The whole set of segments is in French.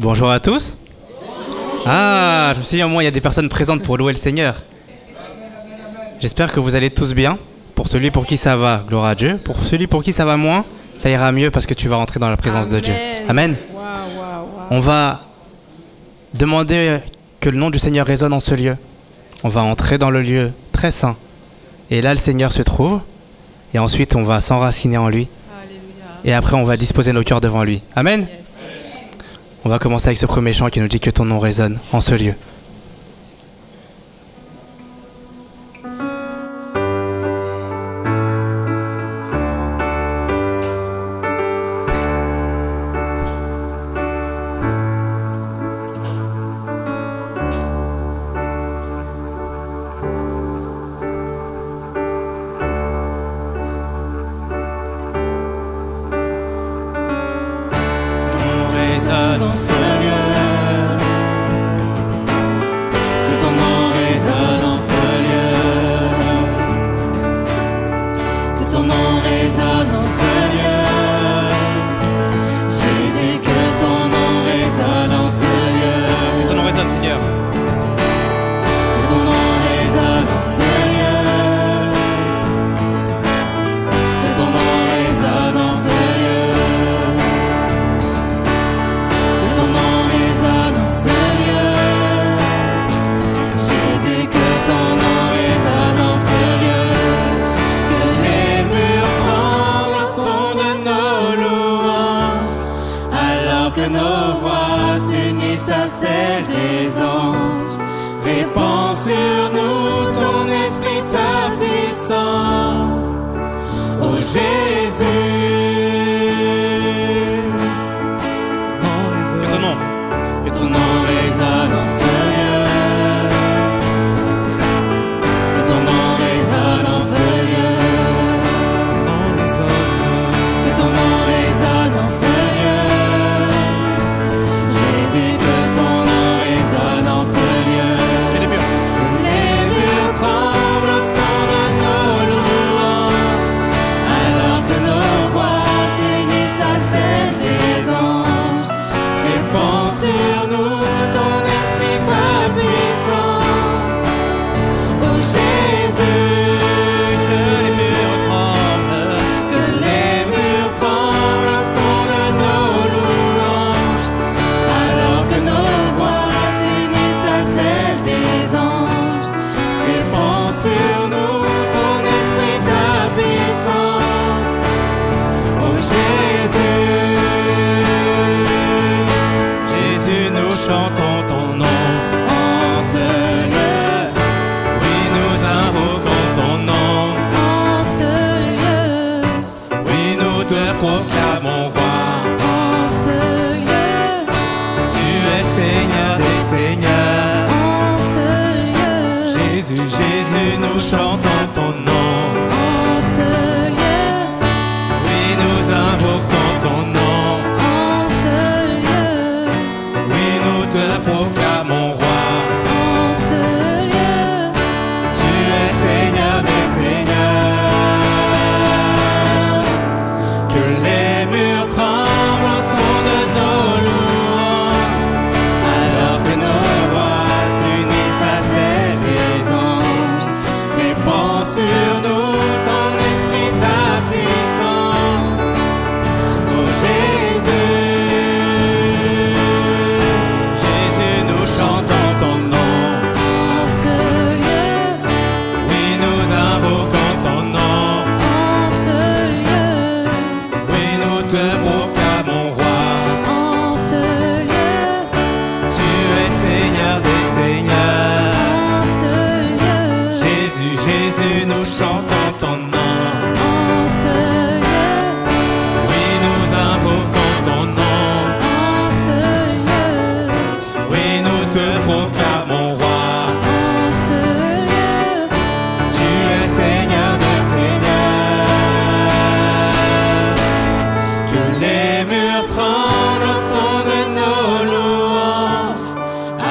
Bonjour à tous. Ah, je me suis dit au moins il y a des personnes présentes pour louer le Seigneur. J'espère que vous allez tous bien. Pour celui pour qui ça va, gloire à Dieu. Pour celui pour qui ça va moins, ça ira mieux parce que tu vas rentrer dans la présence de Dieu. Amen. On va demander que le nom du Seigneur résonne en ce lieu. On va entrer dans le lieu très saint. Et là, le Seigneur se trouve. Et ensuite, on va s'enraciner en lui. Et après, on va disposer nos cœurs devant lui. Amen. On va commencer avec ce premier chant qui nous dit que ton nom résonne en ce lieu. Dans ce lieu, que ton nom résonne en ce lieu, que ton nom résonne en ce lieu, Jésus, que ton nom résonne en ce lieu, Que ton nom résonne, Seigneur. que ton nom résonne en ce lieu, que ton nom résonne en ce lieu. À celle des anges, répands sur nous ton esprit, ta puissance, ô Jésus. Que ton nom résonne en ce lieu, que ton nom résonne en ce lieu, que ton nom résonne en ce lieu. Jésus, que ton nom résonne en ce lieu. Que les murs tremblent au son de nos louanges, alors que nos voix s'unissent à celles des anges. Répands sur nous ton esprit, ta puissance, ô Jésus. Que les murs tremblent au son de nos louanges, alors que nos voix s'unissent à celles des anges. Répands sur nous ton esprit, ta puissance, ô Jésus. Jésus, nous chantons ton nom. En ce lieu, Oui, nous invoquons ton nom. en ce lieu, Oui, nous te proclamons roi. en ce lieu, Tu es Seigneur des seigneurs. en ce lieu, Jésus, Jésus, nous chantons ton nom. en ce lieu, Oui, nous invoquons ton nom. en ce lieu, Oui, nous te proclamons roi. en ce lieu. Tu es Seigneur des seigneurs. Que les murs tremblent au son de nos louanges, alors que nos voix s'unissent à celles des anges. Répands sur nous ton esprit, ta puissance, ô Jésus. Jésus, nous chantons ton nom. En ce lieu, Oui, nous invoquons ton nom. en ce lieu, Oui, nous te proclamons roi. en ce lieu, Tu es Seigneur des seigneurs. en ce lieu, Jésus, Jésus, nous chantons ton nom. en ce lieu, Oui, nous invoquons ton nom. en ce lieu, Oui, nous te proclamons roi. en ce lieu. Tu es Seigneur des seigneurs. Que les murs tremblent au son de nos louanges,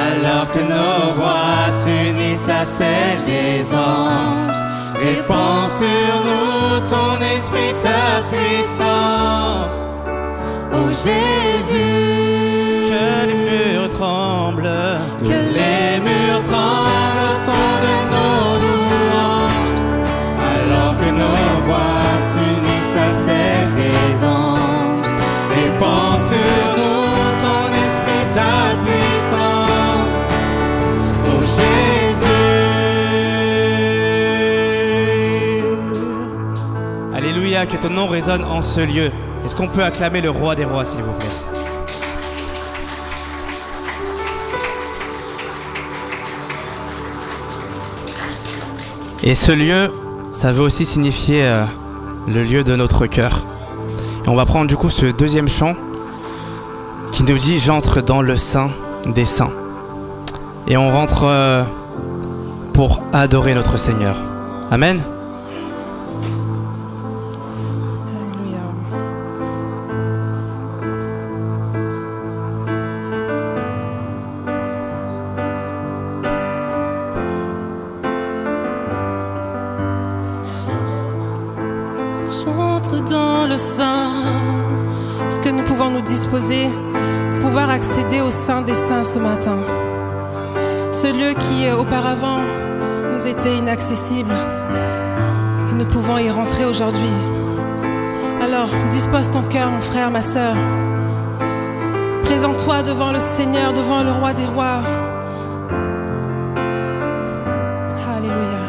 alors que nos voix s'unissent à celles des anges. Répands sur nous ton esprit, ta puissance, ô Jésus. Que les tremblent. Que les murs tremblent au son de nos louanges, alors que nos voix s'unissent à celles des anges. Répands sur nous ton esprit, ta puissance, ô Jésus. Alléluia, que ton nom résonne en ce lieu. Est-ce qu'on peut acclamer le roi des rois, s'il vous plaît? Et ce lieu, ça veut aussi signifier le lieu de notre cœur. Et on va prendre du coup ce deuxième chant qui nous dit « J'entre dans le sein des saints ». Et on rentre pour adorer notre Seigneur. Amen. J'entre dans le sein. Est-ce que nous pouvons nous disposer pour pouvoir accéder au sein des saints ce matin? Ce lieu qui auparavant nous était inaccessible. Et nous pouvons y rentrer aujourd'hui. Alors, dispose ton cœur, mon frère, ma sœur. Présente-toi devant le Seigneur, devant le roi des rois. Alléluia.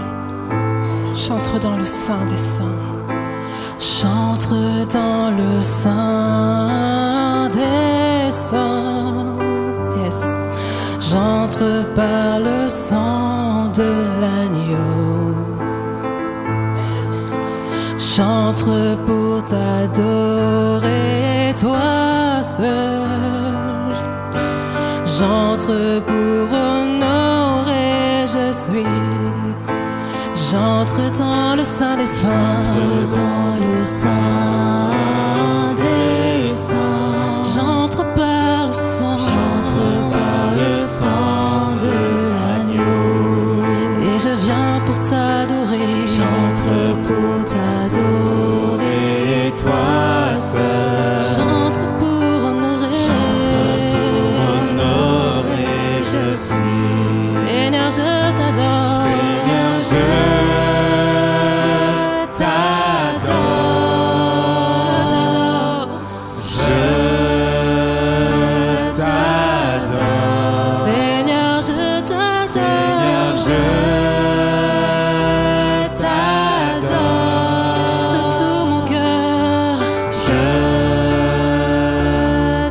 J'entre dans le sein des saints. J'entre dans le sein des saints. Yes. J'entre par le sang de l'agneau. J'entre pour t'adorer, toi seul. J'entre pour honorer, je suis. J'entre dans le sein des saints. J'entre dans le sein des saints. J'entre par le sang. J'entre par le sang de l'agneau. Et je viens pour t'adorer. J'entre pour t'adorer, toi seul. J'entre pour honorer. J'entre pour honorer, je suis. Seigneur, je t'adore. Seigneur, je t'adore. Je t'adore. Seigneur, je t'adore. Seigneur, je t'adore. De tout mon cœur. Je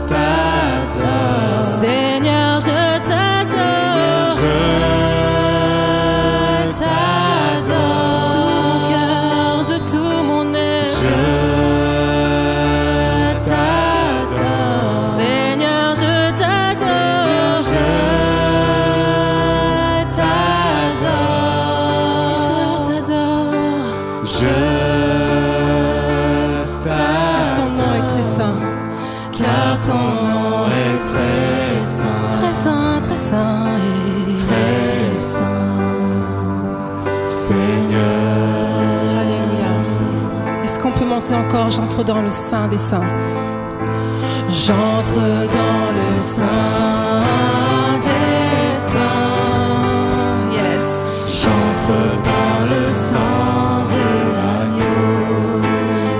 t'adore. Seigneur, je t'adore. Je t'adore. De tout mon être. Je t'adore. Seigneur, je t'adore. Je t'adore. Je t'adore. Je Car ton nom est très saint. Car ton nom est très saint. Très saint, très saint. Très saint. Seigneur. Alléluia. Est-ce qu'on peut monter encore? J'entre dans le sein des saints. J'entre dans le sein des saints. Yes. J'entre par le sang de l'agneau.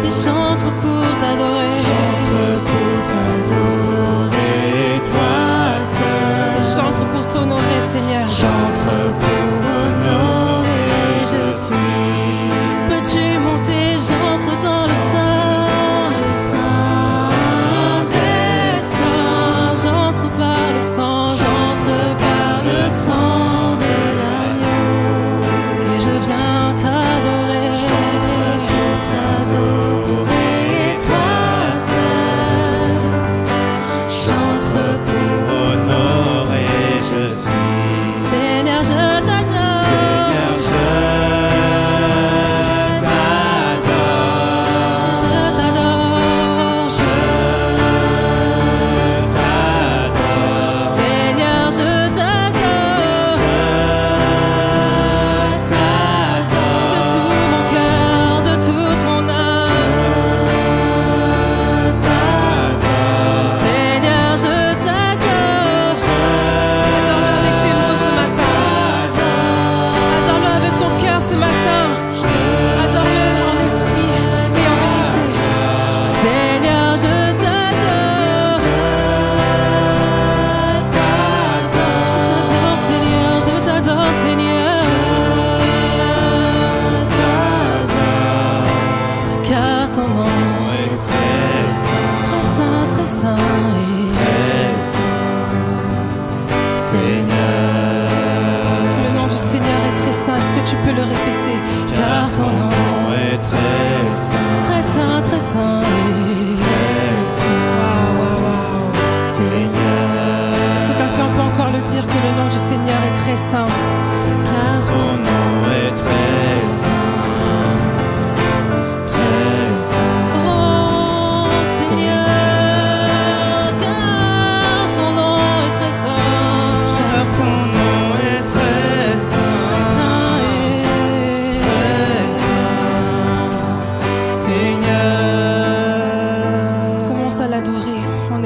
Et j'entre pour t'adorer. J'entre pour t'adorer, toi seul. J'entre pour t'honorer, Seigneur. J'entre pour honorer, je suis. Peux-tu monter? J'entre dans le sein. Le sang des saints. J'entre par le sang. J'entre par le sang de l'agneau. Et je viens t'adorer.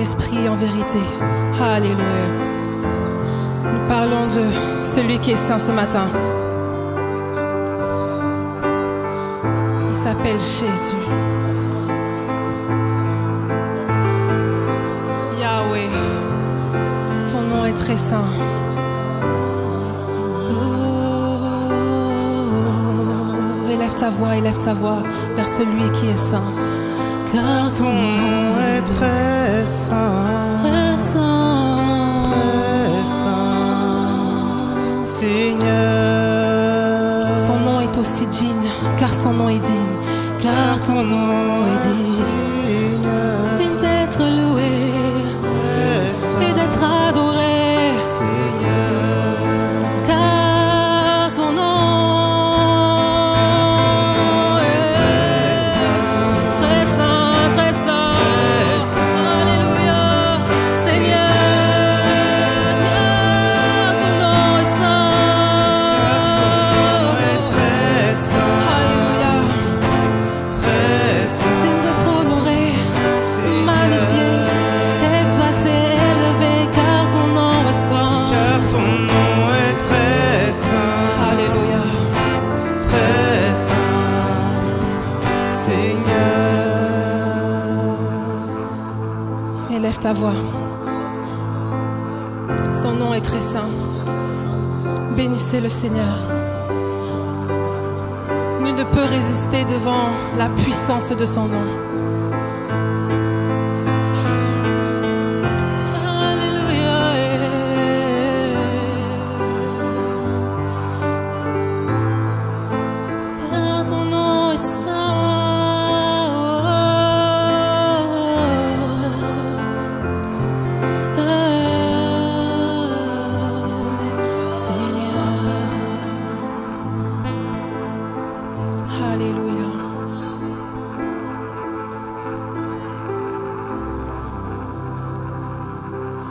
esprit et en vérité. Alléluia. Nous parlons de celui qui est saint ce matin. Il s'appelle Jésus. Yahweh, ton nom est très saint. Élève ta voix vers celui qui est saint. Car ton nom est très saint, très saint, très saint, Seigneur. Son nom est aussi digne, car son nom est digne, car ton nom est digne, digne d'être loué et d'être adoré, Seigneur. Car ton nom Élève ta voix. Son nom est très saint. Bénissez le Seigneur. Nul ne peut résister devant la puissance de son nom.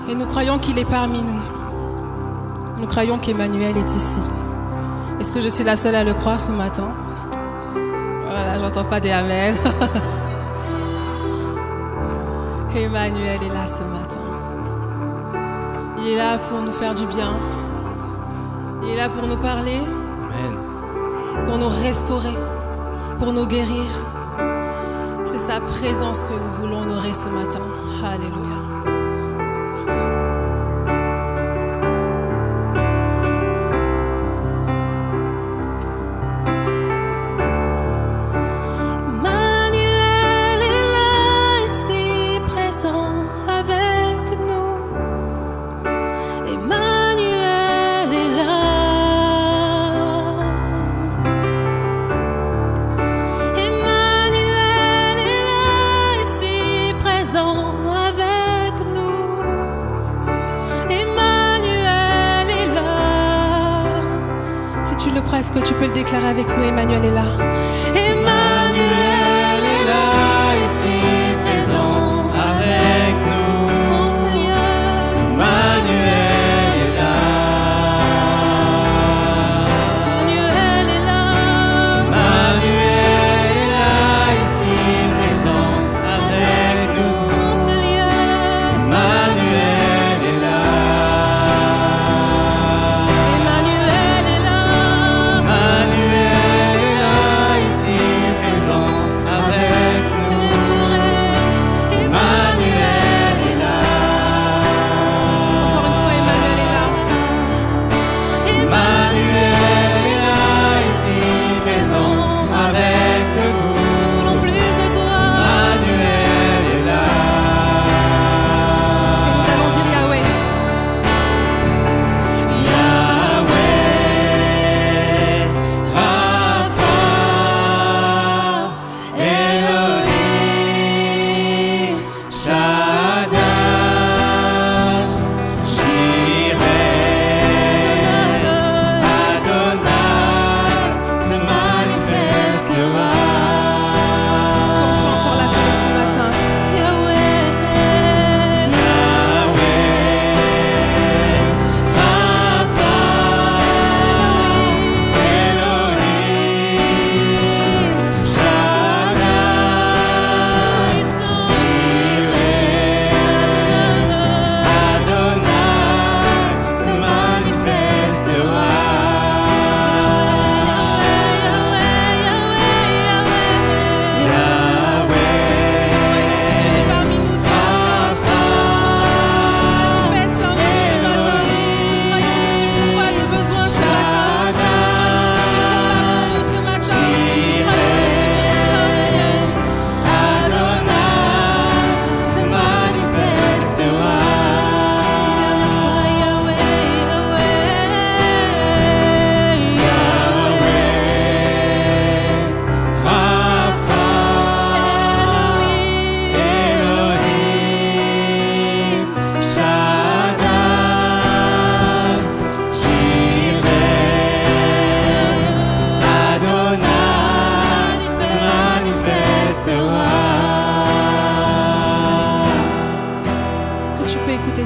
Et nous croyons qu'il est parmi nous. Nous croyons qu'Emmanuel est ici. Est-ce que je suis la seule à le croire ce matin? Voilà, j'entends pas des amen. Emmanuel est là ce matin. Il est là pour nous faire du bien. Il est là pour nous parler. Amen. Pour nous restaurer. Pour nous guérir. C'est sa présence que nous voulons honorer ce matin. Alléluia. Est-ce que tu peux le déclarer avec nous? Emmanuel est là. Emmanuel est là, ici présent avec nous. Oh Seigneur. Emmanuel est là. Emmanuel est là. Emmanuel est là, ici présent avec nous. Oh Seigneur. Emmanuel est là. Emmanuel est là. Emmanuel est là, ici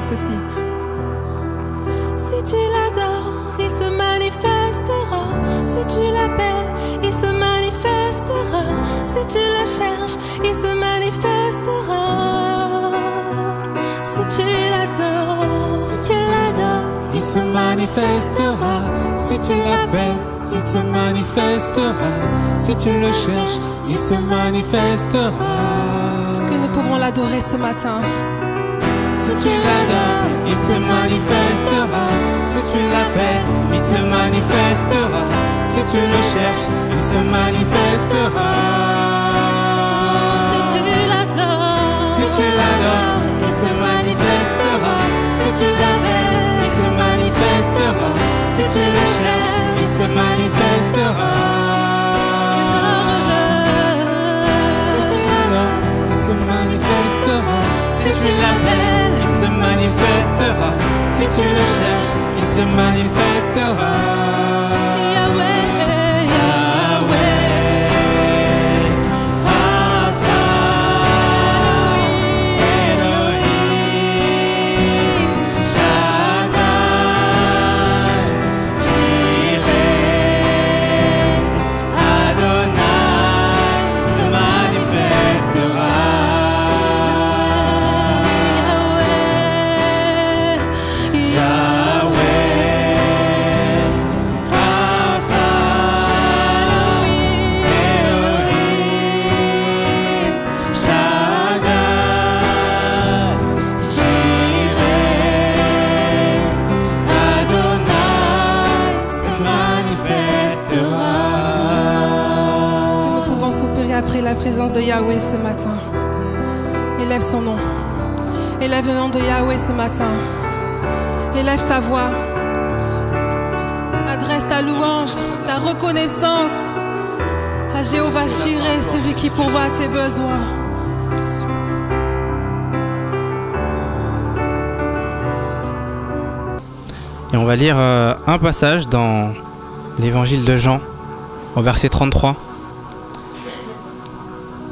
chanter ceci. Si tu l'adores, il se manifestera. Si tu l'appelles, il se manifestera. Si tu le cherches, il se manifestera. Si tu l'adores, il se manifestera. Si tu l'appelles, il se manifestera. Si tu le cherches, il se manifestera. Est-ce que nous pouvons l'adorer ce matin? Si tu l'adores, il se manifestera. Si tu l'appelles, il se manifestera. Si tu le cherches, il se manifestera. Si tu l'adores, il se manifestera. Si tu l'appelles, il se manifestera. Si tu le cherches, il se manifestera. Si tu l'adores, il se manifestera. Si tu l'appelles, il se manifestera. Si tu le cherches, il se manifestera. Après la présence de Yahweh ce matin. Élève son nom. Élève le nom de Yahweh ce matin. Élève ta voix. Adresse ta louange, ta reconnaissance à Jéhovah Jireh, celui qui pourvoit à tes besoins. Et on va lire un passage dans l'évangile de Jean, au verset 33.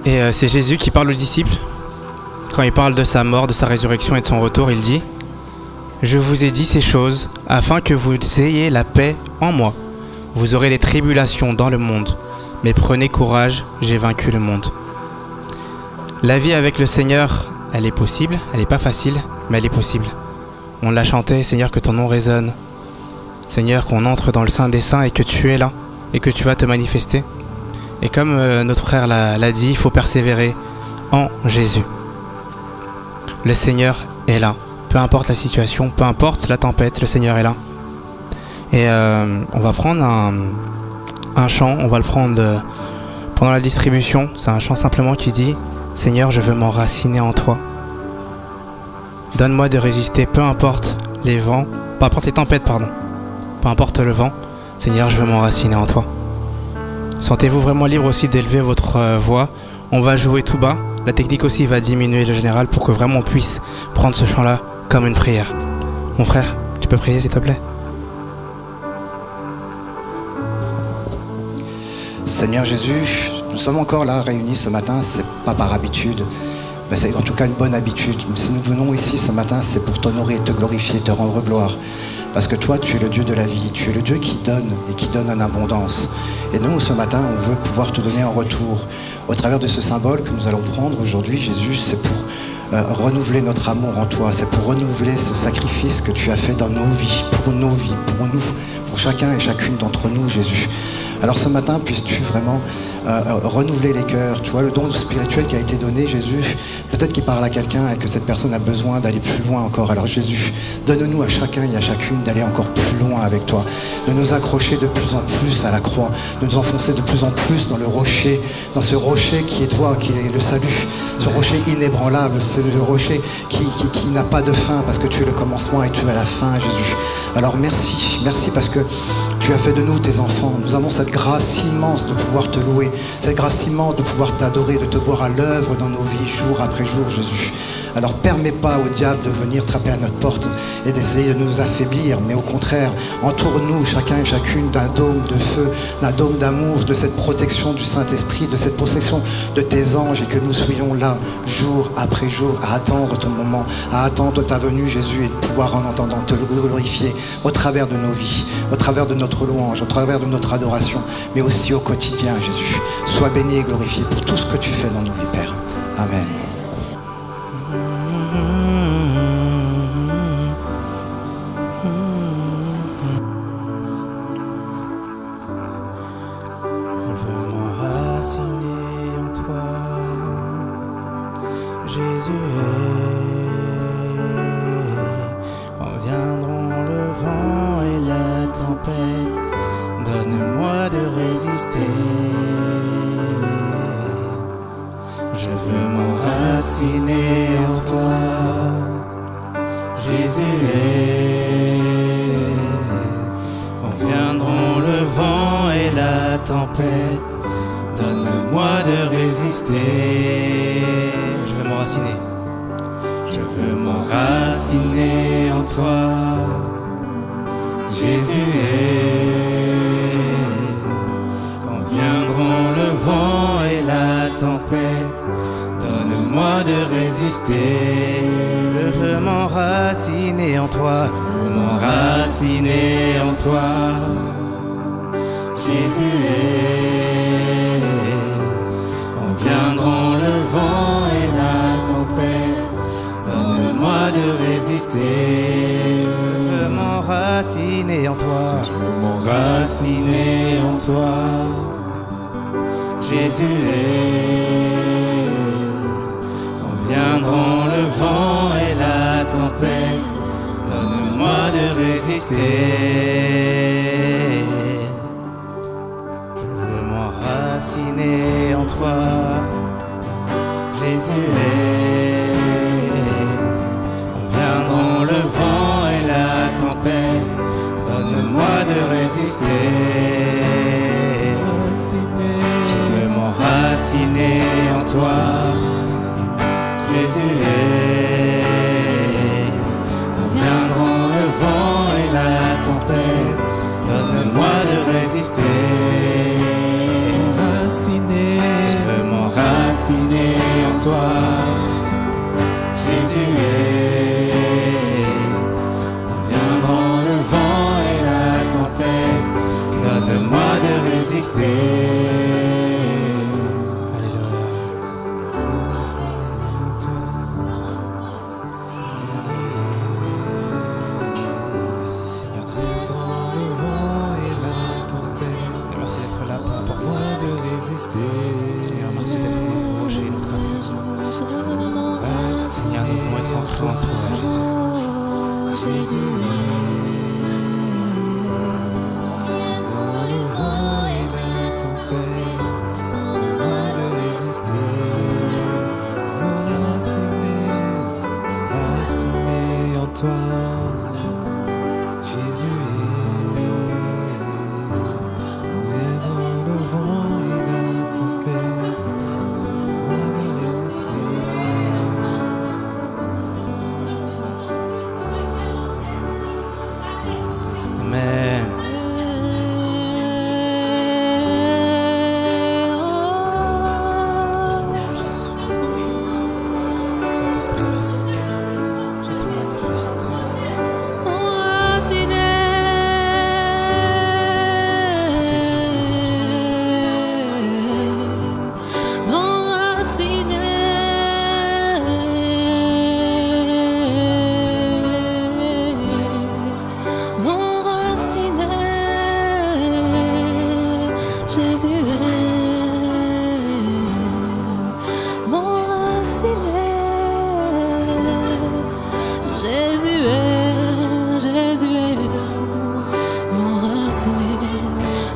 Et c'est Jésus qui parle aux disciples. Quand il parle de sa mort, de sa résurrection et de son retour, il dit « Je vous ai dit ces choses afin que vous ayez la paix en moi. Vous aurez des tribulations dans le monde, mais prenez courage, j'ai vaincu le monde. » La vie avec le Seigneur, elle est possible, elle n'est pas facile, mais elle est possible. On l'a chanté, Seigneur, que ton nom résonne. Seigneur, qu'on entre dans le Saint des Saints et que tu es là et que tu vas te manifester. Et comme notre frère l'a dit, il faut persévérer en Jésus. Le Seigneur est là. Peu importe la situation, peu importe la tempête, le Seigneur est là. Et on va prendre un chant, on va le prendre pendant la distribution. C'est un chant simplement qui dit « Seigneur, je veux m'enraciner en toi. Donne-moi de résister, peu importe les vents, peu importe les tempêtes, pardon. Peu importe le vent, Seigneur, je veux m'enraciner en toi. » Sentez-vous vraiment libre aussi d'élever votre voix. On va jouer tout bas. La technique aussi va diminuer le général pour que vraiment on puisse prendre ce chant-là comme une prière. Mon frère, tu peux prier s'il te plaît? Seigneur Jésus, nous sommes encore là réunis ce matin, c'est pas par habitude, mais c'est en tout cas une bonne habitude. Si nous venons ici ce matin, c'est pour t'honorer, te glorifier, te rendre gloire. Parce que toi, tu es le Dieu de la vie, tu es le Dieu qui donne et qui donne en abondance. Et nous, ce matin, on veut pouvoir te donner en retour. Au travers de ce symbole que nous allons prendre aujourd'hui, Jésus, c'est pour renouveler notre amour en toi. C'est pour renouveler ce sacrifice que tu as fait dans nos vies, pour nous, pour chacun et chacune d'entre nous, Jésus. Alors ce matin, puisses-tu vraiment renouveler les cœurs. Tu vois, le don spirituel qui a été donné, Jésus, peut-être qu'il parle à quelqu'un et que cette personne a besoin d'aller plus loin encore. Alors Jésus, donne-nous à chacun et à chacune d'aller encore plus loin avec toi, de nous accrocher de plus en plus à la croix, de nous enfoncer de plus en plus dans le rocher, dans ce rocher qui est toi, qui est le salut, ce rocher inébranlable, c'est le rocher qui n'a pas de fin, parce que tu es le commencement et tu es la fin, Jésus. Alors merci parce que tu as fait de nous tes enfants. Nous avons cette grâce immense de pouvoir te louer, cette grâce immense de pouvoir t'adorer, de te voir à l'œuvre dans nos vies, jour après jour, Jésus. Alors permets pas au diable de venir frapper à notre porte et d'essayer de nous affaiblir, mais au contraire, entoure-nous chacun et chacune d'un dôme de feu, d'un dôme d'amour, de cette protection du Saint-Esprit, de cette protection de tes anges, et que nous soyons là jour après jour à attendre ton moment, à attendre ta venue, Jésus, et de pouvoir en entendant te glorifier au travers de nos vies, au travers de notre louange, au travers de notre adoration, mais aussi au quotidien, Jésus. Sois béni et glorifié pour tout ce que tu fais dans nos vies, Père. Amen. Jésus quand viendront le vent et la tempête, donne-moi de résister. Je veux m'enraciner en toi, Jésus quand viendront le vent et la tempête, donne-moi de résister. Je veux m'enraciner. Je veux m'enraciner en toi, Jésus. Quand viendront le vent et la tempête, donne-moi de résister. Je veux m'enraciner en toi, je veux m'enraciner en toi, Jésus. Quand viendront le vent et la tempête, donne-moi de résister. Je veux m'enraciner en toi, je veux m'enraciner en toi, Jésus. Quand viendront le vent et la tempête, donne-moi de résister. Je veux m'enraciner en toi, Jésus. Quand viendront le vent et la tempête, donne-moi de résister. Je veux m'enraciner en toi, Jésus. Quand viendront le vent et la tempête, donne-moi de résister. Je veux m'enraciner en toi, Jésus. Quand viendront le vent et la tempête, donne-moi de résister. Seigneur, merci d'être notre rocher et notre avenir. Seigneur, nous pouvons être ancrés en toi, Jésus. Jésus. Dans le vent et la tempête, donne-moi de résister. M'enraciner en toi, Jésus. Amen. Saint-Esprit, je te manifeste. Jésus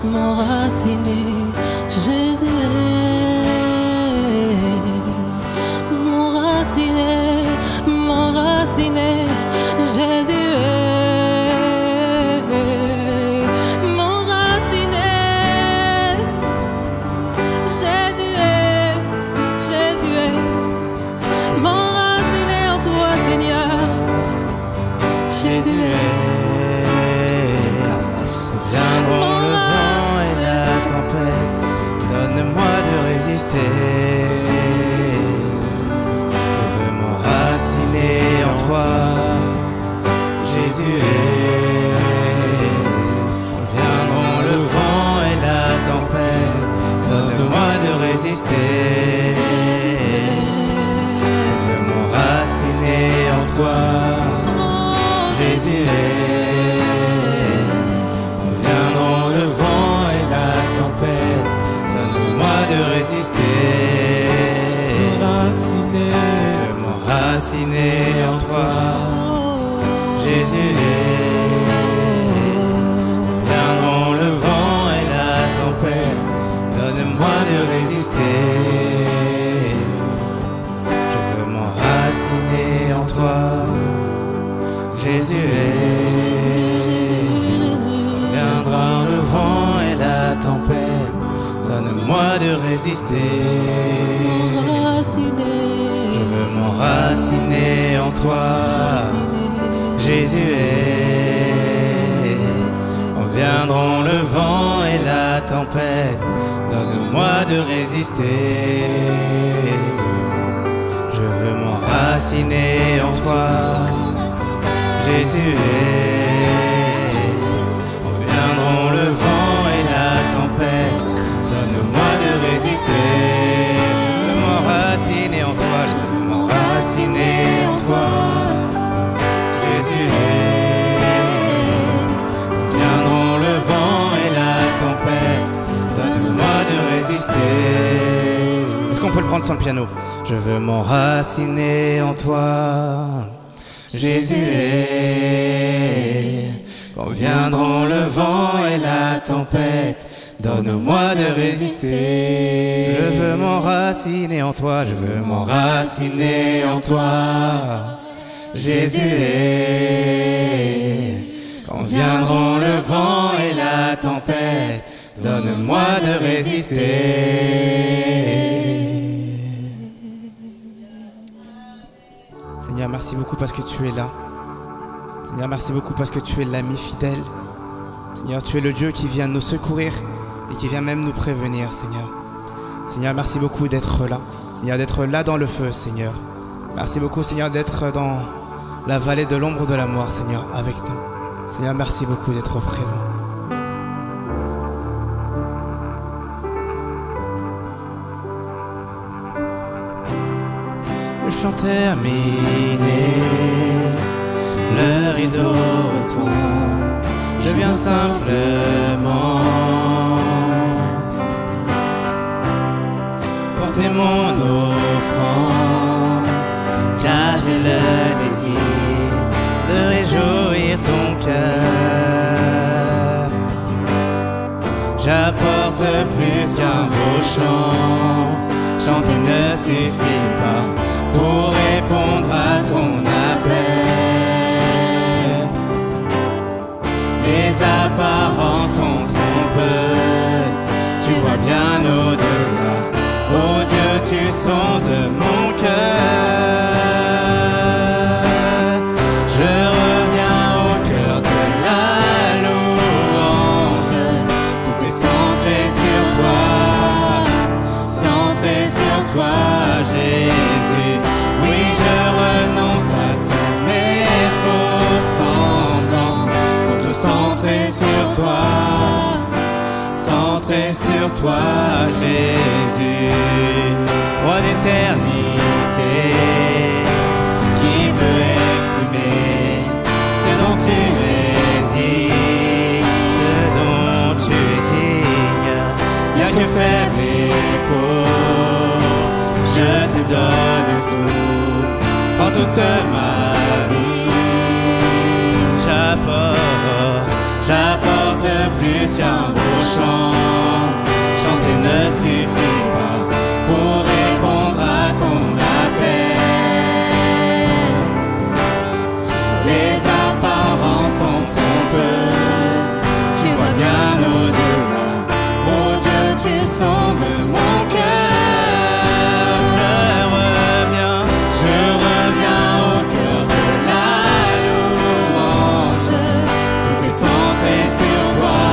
m'enraciner. Jésus m'enraciner. Jésus m'enraciner. Jésus m'enraciner toi, Jésus est. Viendront le vent et la tempête, donne-moi de résister. M'enraciner en toi, Jésus est. Viendront le vent et la tempête, donne-moi de résister. Je veux m'enraciner en toi, Jésus est. Viendra le vent et la tempête, donne-moi de résister. Je veux m'enraciner en toi, Jésus est. Quand viendront le vent et la tempête, donne-moi de résister. Je veux m'enraciner en toi, Jésus est. Quand viendront le vent et la tempête, donne-moi de résister. Je veux m'enraciner en toi, je veux m'enraciner en toi, Jésus est. Viendront le vent et la tempête, donne-moi de résister. Est-ce qu'on peut le prendre sans le piano? Je veux m'enraciner en toi, Jésus est. Quand viendront le vent et la tempête, donne-moi de résister. Je veux m'enraciner en toi, je veux m'enraciner en toi, Jésus est. Quand viendront le vent et la tempête, donne-moi de résister. Seigneur, merci beaucoup parce que tu es là. Seigneur, merci beaucoup parce que tu es l'ami fidèle. Seigneur, tu es le Dieu qui vient nous secourir et qui vient même nous prévenir, Seigneur. Seigneur, merci beaucoup d'être là. Seigneur, d'être là dans le feu, Seigneur. Merci beaucoup, Seigneur, d'être dans la vallée de l'ombre de la mort, Seigneur, avec nous. Seigneur, merci beaucoup d'être présent. Le chant terminé, le rideau retombe, je viens simplement porter mon offrande, car j'ai le désir de réjouir ton cœur. J'apporte plus qu'un beau chant, chanter ne suffit pas pour répondre à ton appel. Les apparences sont trompeuses, tu vois bien au-delà. Oh Dieu, tu sondes mon cœur. Je reviens au cœur de la louange. Tout est centré sur toi, centré sur toi, Jésus. Oui, je renonce à tous mes faux semblants pour tout centrer sur toi, centré sur toi, Jésus. Roi d'éternité, qui peut exprimer ce dont tu es digne, ce dont tu es digne, bien que faible et pauvre, je te donne tout, prends toute ma vie. J'apporte plus qu'un beau chant, chanter ne suffit pas pour répondre à ton appel. Les apparences sont trompeuses, tu vois bien au-delà. Oh Dieu, tu sondes mon cœur. Je reviens au cœur de la louange. Tout est centré sur toi,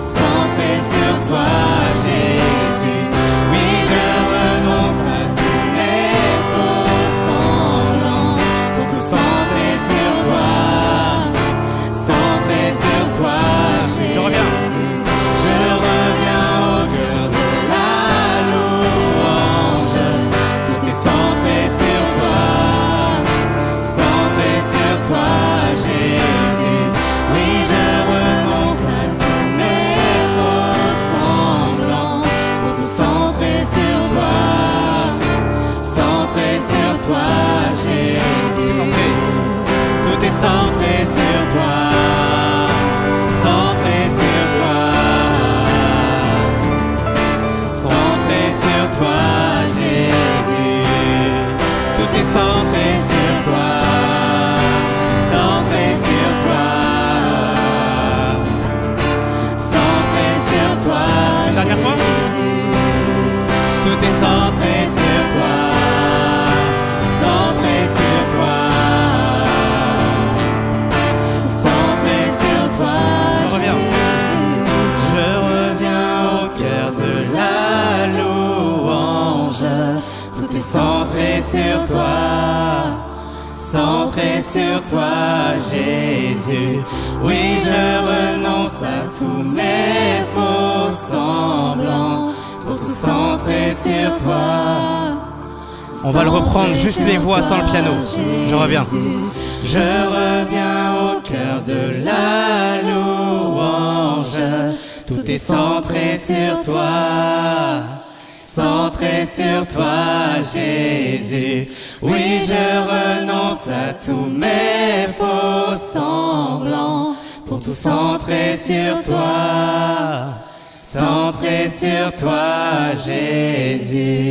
centré sur toi, Jésus. Tout est centré sur toi. Centré sur toi. Centré sur toi, Jésus. Tout est centré sur toi. Centré sur toi. Centré sur toi, Jésus. Tout est centré sur toi. Centré sur toi. Centré sur toi, Jésus. Je reviens au cœur de la louange. Tout est centré sur toi. Centré sur toi, Jésus. Oui, je renonce à tous mes faux semblants pour tout centrer sur toi. On va le reprendre, juste les voix sans le piano. Je reviens. Je reviens au cœur de la louange. Tout est centré sur toi. Centré sur toi, Jésus. Oui, je renonce à tous mes faux semblants pour tout centrer sur toi. Centré sur toi, Jésus.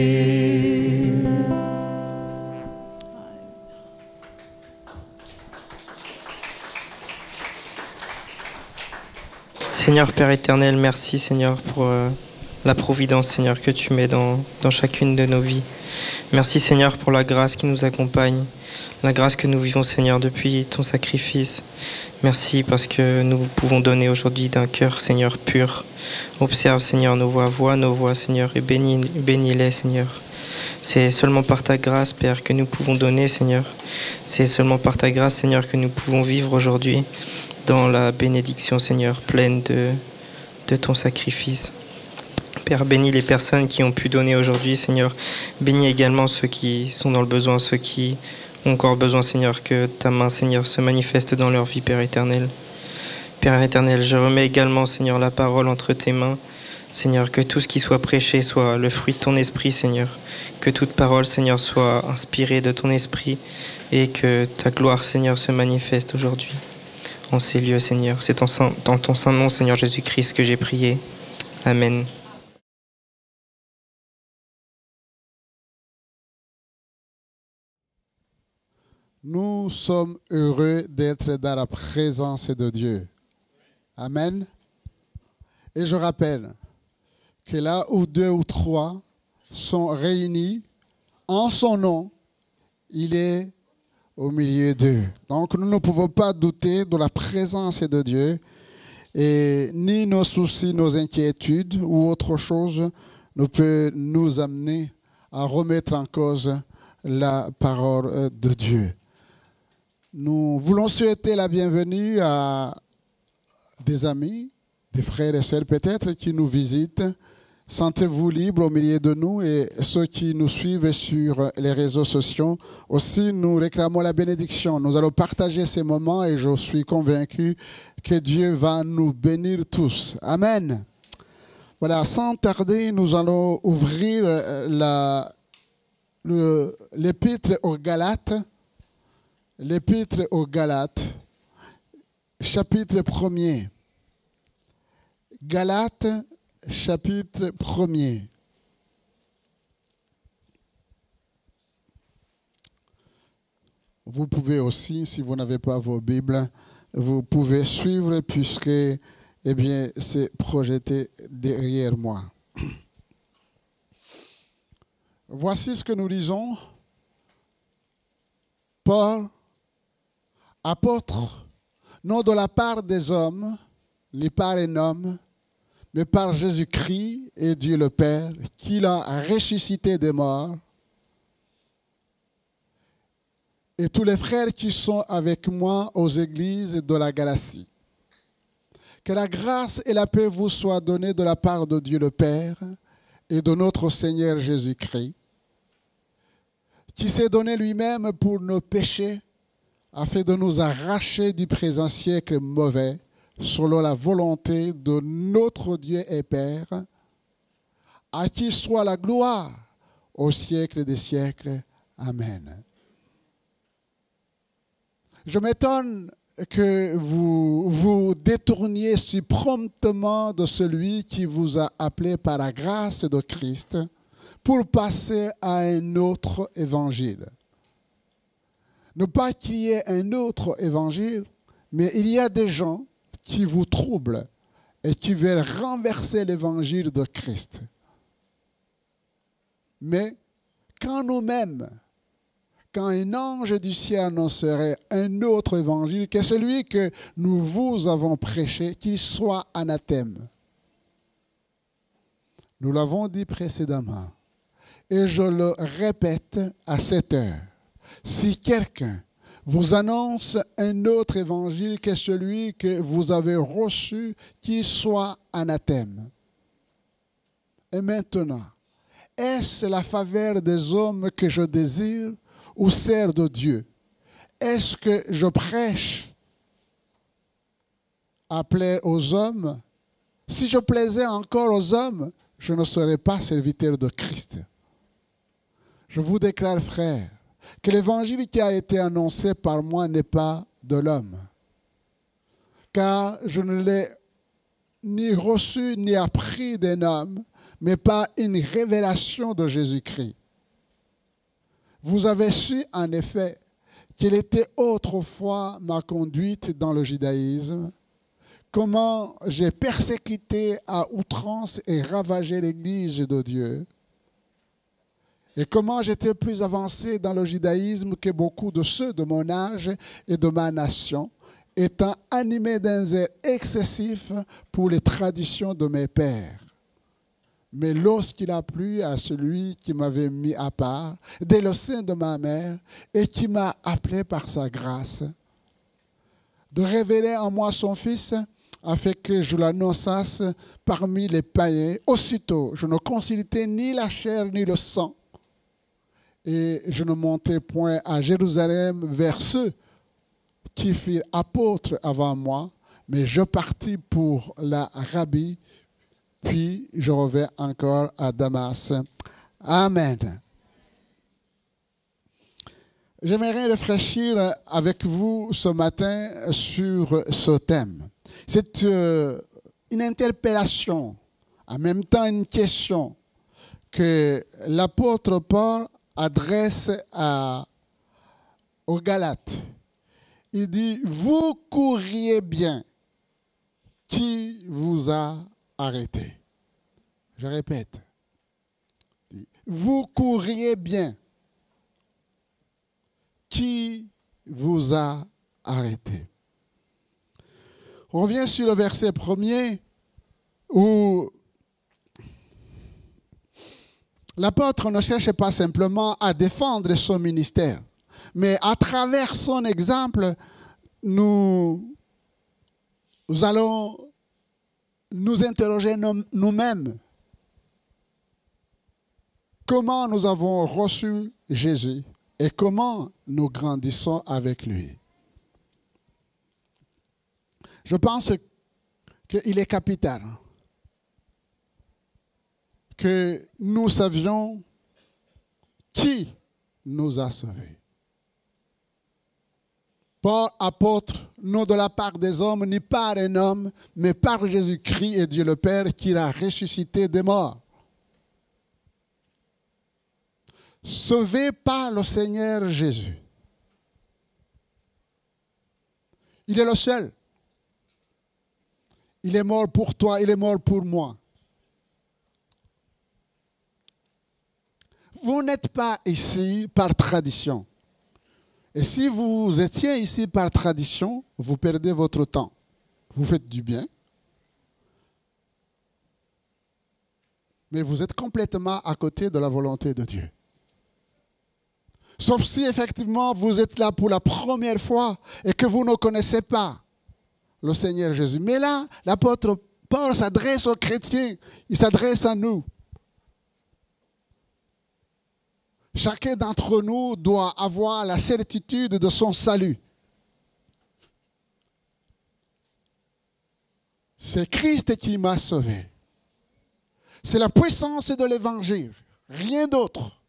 Seigneur Père éternel, merci Seigneur pour la providence Seigneur que tu mets dans chacune de nos vies. Merci Seigneur pour la grâce qui nous accompagne, la grâce que nous vivons Seigneur depuis ton sacrifice. Merci parce que nous pouvons donner aujourd'hui d'un cœur Seigneur pur. Observe Seigneur nos voix Seigneur et bénis-les Seigneur. C'est seulement par ta grâce Père que nous pouvons donner Seigneur. C'est seulement par ta grâce Seigneur que nous pouvons vivre aujourd'hui dans la bénédiction Seigneur pleine de ton sacrifice. Père, bénis les personnes qui ont pu donner aujourd'hui, Seigneur. Bénis également ceux qui sont dans le besoin, ceux qui ont encore besoin, Seigneur, que ta main, Seigneur, se manifeste dans leur vie, Père éternel. Père éternel, je remets également, Seigneur, la parole entre tes mains. Seigneur, que tout ce qui soit prêché soit le fruit de ton esprit, Seigneur. Que toute parole, Seigneur, soit inspirée de ton esprit et que ta gloire, Seigneur, se manifeste aujourd'hui en ces lieux, Seigneur. C'est dans ton saint nom, Seigneur Jésus-Christ, que j'ai prié. Amen. Nous sommes heureux d'être dans la présence de Dieu. Amen. Et je rappelle que là où 2 ou 3 sont réunis en son nom, il est au milieu d'eux. Donc nous ne pouvons pas douter de la présence de Dieu et ni nos soucis, nos inquiétudes ou autre chose ne peut nous amener à remettre en cause la parole de Dieu. Nous voulons souhaiter la bienvenue à des amis, des frères et sœurs peut-être qui nous visitent. Sentez-vous libre au milieu de nous et ceux qui nous suivent sur les réseaux sociaux. Aussi, nous réclamons la bénédiction. Nous allons partager ces moments et je suis convaincu que Dieu va nous bénir tous. Amen. Voilà, sans tarder, nous allons ouvrir l'épître aux Galates. L'épître aux Galates, chapitre 1er. Galates, chapitre 1er. Vous pouvez aussi, si vous n'avez pas vos Bibles, vous pouvez suivre puisque, eh bien, c'est projeté derrière moi. Voici ce que nous lisons. Paul, apôtre, non de la part des hommes, ni par un homme, mais par Jésus-Christ et Dieu le Père, qui l'a ressuscité des morts, et tous les frères qui sont avec moi aux églises de la Galatie. Que la grâce et la paix vous soient données de la part de Dieu le Père et de notre Seigneur Jésus-Christ, qui s'est donné lui-même pour nos péchés, afin de nous arracher du présent siècle mauvais, selon la volonté de notre Dieu et Père, à qui soit la gloire au siècle des siècles. Amen. Je m'étonne que vous vous détourniez si promptement de celui qui vous a appelé par la grâce de Christ pour passer à un autre évangile. Ne pas qu'il y ait un autre évangile, mais il y a des gens qui vous troublent et qui veulent renverser l'évangile de Christ. Mais quand nous-mêmes, quand un ange du ciel annoncerait un autre évangile que celui que nous vous avons prêché, qu'il soit anathème. Nous l'avons dit précédemment, et je le répète à cette heure. Si quelqu'un vous annonce un autre évangile que celui que vous avez reçu, qu'il soit anathème. Et maintenant, est-ce la faveur des hommes que je désire ou celle de Dieu? Est-ce que je prêche à plaire aux hommes? Si je plaisais encore aux hommes, je ne serais pas serviteur de Christ. Je vous déclare, frères, que l'évangile qui a été annoncé par moi n'est pas de l'homme. Car je ne l'ai ni reçu ni appris d'un homme, mais par une révélation de Jésus-Christ. Vous avez su en effet qu'il était autrefois ma conduite dans le judaïsme, comment j'ai persécuté à outrance et ravagé l'Église de Dieu, et comment j'étais plus avancé dans le judaïsme que beaucoup de ceux de mon âge et de ma nation, étant animé d'un zèle excessif pour les traditions de mes pères. Mais lorsqu'il a plu à celui qui m'avait mis à part, dès le sein de ma mère, et qui m'a appelé par sa grâce, de révéler en moi son Fils, afin que je l'annonçasse parmi les païens, aussitôt je ne consultais ni la chair ni le sang, et je ne montais point à Jérusalem vers ceux qui firent apôtres avant moi, mais je partis pour l'Arabie, puis je reviens encore à Damas. Amen. J'aimerais réfléchir avec vous ce matin sur ce thème. C'est une interpellation, en même temps une question que l'apôtre Paul adresse aux Galates. Il dit, vous courriez bien. Qui vous a arrêté? Je répète. Vous courriez bien. Qui vous a arrêté? On revient sur le verset 1er où l'apôtre ne cherche pas simplement à défendre son ministère, mais à travers son exemple, nous allons nous interroger nous-mêmes. Comment nous avons reçu Jésus et comment nous grandissons avec lui. Je pense qu'il est capital que nous savions qui nous a sauvés. Paul, apôtre, non de la part des hommes, ni par un homme, mais par Jésus-Christ et Dieu le Père qui l'a ressuscité des morts. Sauvé par le Seigneur Jésus. Il est le seul. Il est mort pour toi, il est mort pour moi. Vous n'êtes pas ici par tradition. Et si vous étiez ici par tradition, vous perdez votre temps. Vous faites du bien, mais vous êtes complètement à côté de la volonté de Dieu. Sauf si effectivement vous êtes là pour la première fois et que vous ne connaissez pas le Seigneur Jésus. Mais là, l'apôtre Paul s'adresse aux chrétiens, il s'adresse à nous. Chacun d'entre nous doit avoir la certitude de son salut. C'est Christ qui m'a sauvé. C'est la puissance de l'évangile, rien d'autre.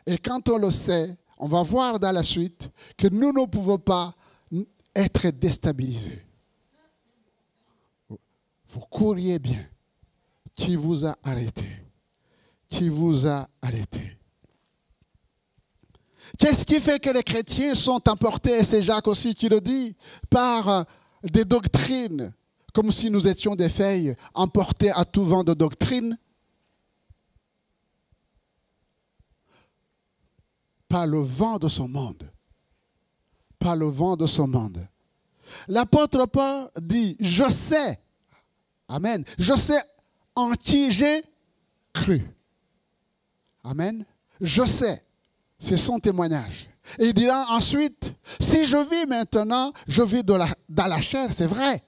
Et quand on le sait, on va voir dans la suite que nous ne pouvons pas être déstabilisés. Vous couriez bien. Qui vous a arrêté? Qui vous a arrêté? Qu'est-ce qui fait que les chrétiens sont emportés, et c'est Jacques aussi qui le dit, par des doctrines, comme si nous étions des feuilles emportées à tout vent de doctrine? Par le vent de ce monde. Par le vent de ce monde. L'apôtre Paul dit, je sais, amen, je sais en qui j'ai cru. Amen. Je sais. C'est son témoignage. Et il dira ensuite, si je vis maintenant, je vis dans la chair, c'est vrai.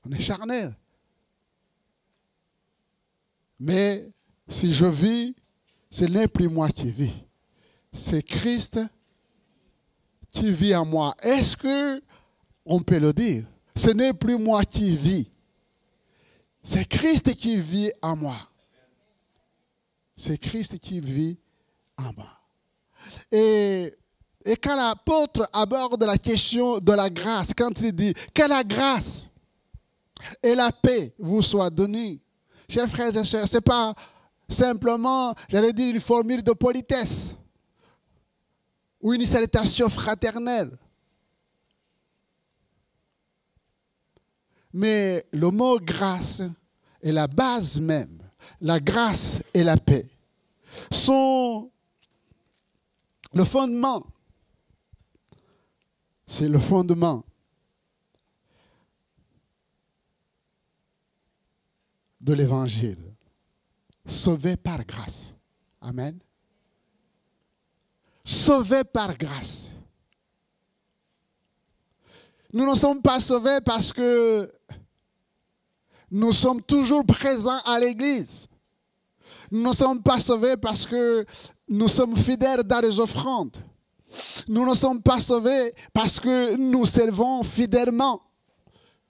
On est charnel. Mais si je vis, ce n'est plus moi qui vis. C'est Christ qui vit en moi. Est-ce qu'on peut le dire? Ce n'est plus moi qui vis. C'est Christ qui vit en moi. C'est Christ qui vit en moi. Et quand l'apôtre aborde la question de la grâce, quand il dit que la grâce et la paix vous soient données, chers frères et sœurs, ce n'est pas simplement, j'allais dire, une formule de politesse ou une salutation fraternelle. Mais le mot grâce est la base même. La grâce et la paix sont le fondement. C'est le fondement de l'évangile. Sauvé par grâce. Amen. Sauvé par grâce. Nous ne sommes pas sauvés parce que nous sommes toujours présents à l'église. Nous ne sommes pas sauvés parce que nous sommes fidèles dans les offrandes. Nous ne sommes pas sauvés parce que nous servons fidèlement,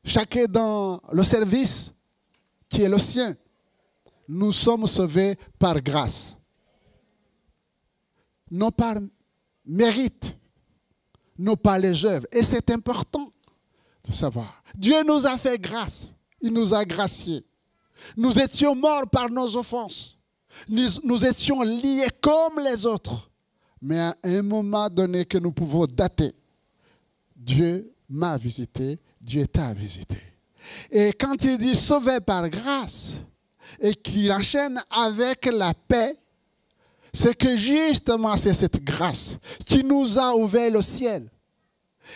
chacun dans le service qui est le sien. Nous sommes sauvés par grâce. Non par mérite, non par les œuvres. Et c'est important de savoir. Dieu nous a fait grâce. Il nous a graciés. Nous étions morts par nos offenses. Nous étions liés comme les autres. Mais à un moment donné que nous pouvons dater, Dieu m'a visité, Dieu t'a visité. Et quand il dit sauvé par grâce et qu'il enchaîne avec la paix, c'est que justement c'est cette grâce qui nous a ouvert le ciel.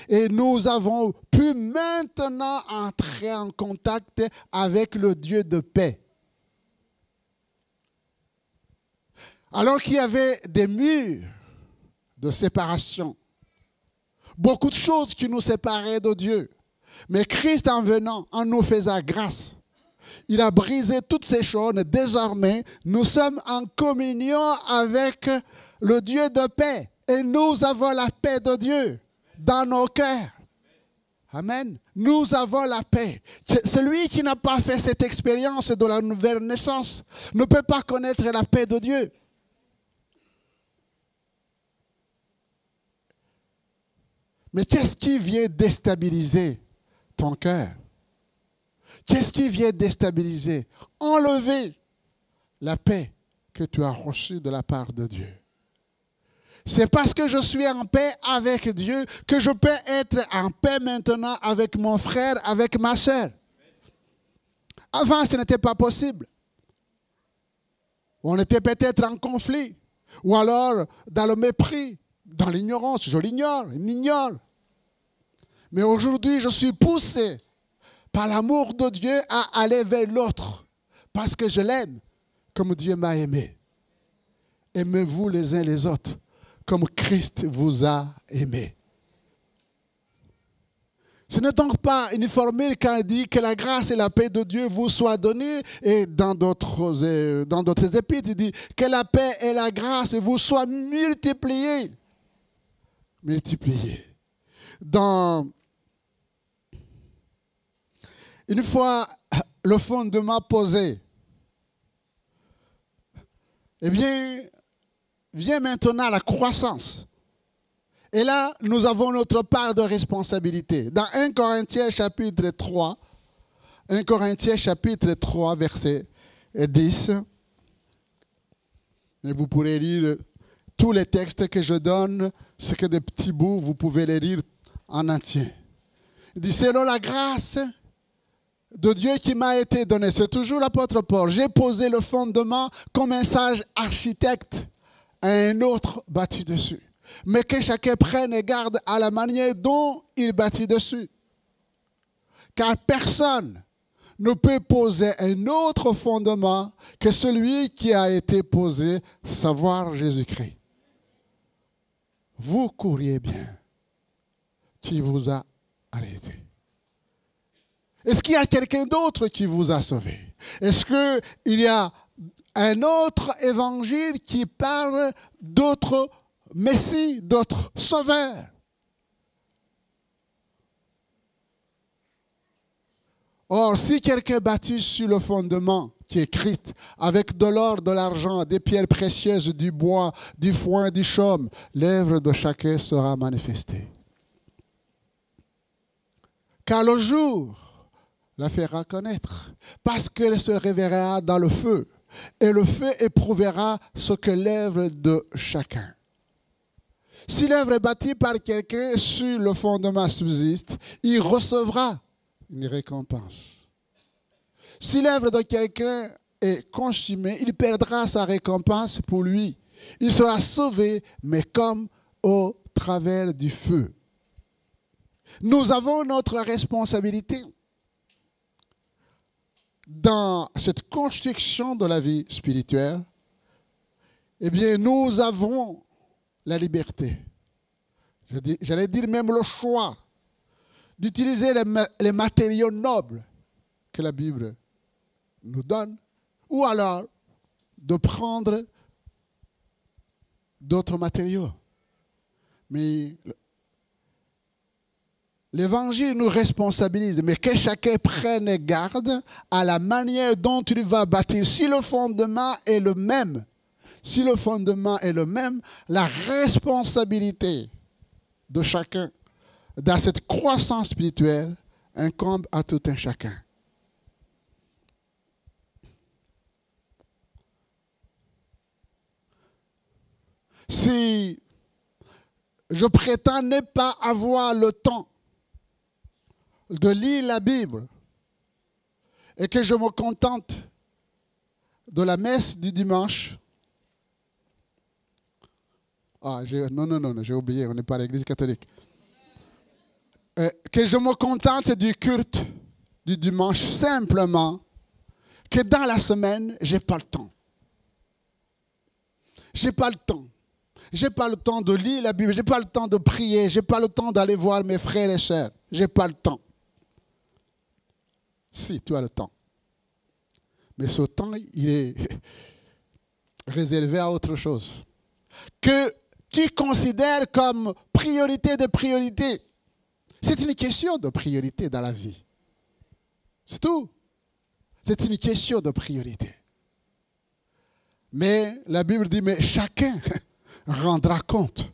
Et nous avons pu maintenant entrer en contact avec le Dieu de paix. Alors qu'il y avait des murs de séparation, beaucoup de choses qui nous séparaient de Dieu. Mais Christ en venant, en nous faisant grâce, il a brisé toutes ces choses. Désormais, nous sommes en communion avec le Dieu de paix. Et nous avons la paix de Dieu dans nos cœurs. Amen. Nous avons la paix. Celui qui n'a pas fait cette expérience de la nouvelle naissance ne peut pas connaître la paix de Dieu. Mais qu'est-ce qui vient déstabiliser ton cœur? Qu'est-ce qui vient déstabiliser? Enlever la paix que tu as reçue de la part de Dieu. C'est parce que je suis en paix avec Dieu que je peux être en paix maintenant avec mon frère, avec ma soeur. Avant, ce n'était pas possible. On était peut-être en conflit. Ou alors dans le mépris, dans l'ignorance. Je l'ignore, il m'ignore. Mais aujourd'hui, je suis poussé par l'amour de Dieu à aller vers l'autre. Parce que je l'aime comme Dieu m'a aimé. Aimez-vous les uns les autres comme Christ vous a aimé. Ce n'est donc pas une formule quand il dit que la grâce et la paix de Dieu vous soient données. Et dans d'autres épîtres, il dit que la paix et la grâce vous soient multipliées. Multipliées. Une fois le fondement posé, eh bien, vient maintenant la croissance Et là, nous avons notre part de responsabilité. Dans 1 Corinthiens chapitre 3, 1 Corinthiens chapitre 3, verset 10, et vous pourrez lire tous les textes que je donne, c'est que des petits bouts, vous pouvez les lire en entier. Il dit, selon la grâce de Dieu qui m'a été donnée, c'est toujours l'apôtre Paul, j'ai posé le fondement comme un sage architecte à un autre bâti dessus. Mais que chacun prenne garde à la manière dont il bâtit dessus. Car personne ne peut poser un autre fondement que celui qui a été posé, savoir Jésus-Christ. Vous courriez bien. Qui vous a arrêté? Est-ce qu'il y a quelqu'un d'autre qui vous a sauvé? Est-ce qu'il y a un autre évangile qui parle d'autres Messie, d'autres sauveurs? Or, si quelqu'un est bâti sur le fondement qui est Christ, avec de l'or, de l'argent, des pierres précieuses, du bois, du foin, du chaume, l'œuvre de chacun sera manifestée. Car le jour la fera connaître, parce qu'elle se révélera dans le feu, et le feu éprouvera ce que l'œuvre de chacun. Si l'œuvre est bâtie par quelqu'un sur le fondement subsiste, il recevra une récompense. Si l'œuvre de quelqu'un est consumée, il perdra sa récompense pour lui. Il sera sauvé, mais comme au travers du feu. Nous avons notre responsabilité dans cette construction de la vie spirituelle. Eh bien, nous avons la liberté, j'allais dire même le choix, d'utiliser les matériaux nobles que la Bible nous donne, ou alors de prendre d'autres matériaux. Mais l'Évangile nous responsabilise, mais que chacun prenne garde à la manière dont il va bâtir. Si le fondement est le même, la responsabilité de chacun dans cette croissance spirituelle incombe à tout un chacun. Si je prétends ne pas avoir le temps de lire la Bible et que je me contente de la messe du dimanche, non, j'ai oublié, on n'est pas à l'église catholique. Que je me contente du culte du dimanche simplement, que dans la semaine, je n'ai pas le temps. J'ai pas le temps. J'ai pas le temps de lire la Bible, j'ai pas le temps de prier, j'ai pas le temps d'aller voir mes frères et sœurs. J'ai pas le temps. Si, tu as le temps. Mais ce temps, il est réservé à autre chose. Que tu considères comme priorité de priorité. C'est une question de priorité dans la vie. C'est tout. C'est une question de priorité. Mais la Bible dit, mais chacun rendra compte.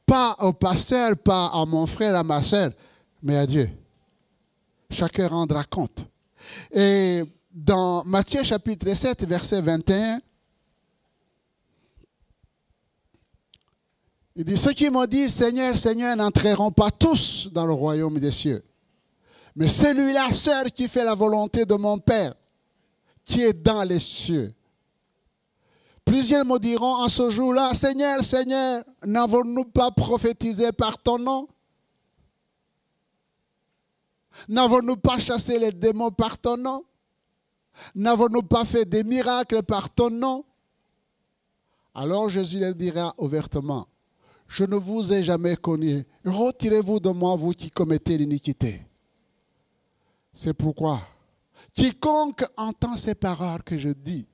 Pas au pasteur, pas à mon frère, à ma soeur, mais à Dieu. Chacun rendra compte. Et dans Matthieu chapitre 7, verset 21, il dit, ceux qui me disent Seigneur, Seigneur n'entreront pas tous dans le royaume des cieux. Mais celui-là, sœur, qui fait la volonté de mon Père, qui est dans les cieux. Plusieurs me diront en ce jour-là, Seigneur, Seigneur, n'avons-nous pas prophétisé par ton nom? N'avons-nous pas chassé les démons par ton nom? N'avons-nous pas fait des miracles par ton nom? Alors Jésus leur dira ouvertement, je ne vous ai jamais connu. Retirez-vous de moi, vous qui commettez l'iniquité. C'est pourquoi, quiconque entend ces paroles que je dis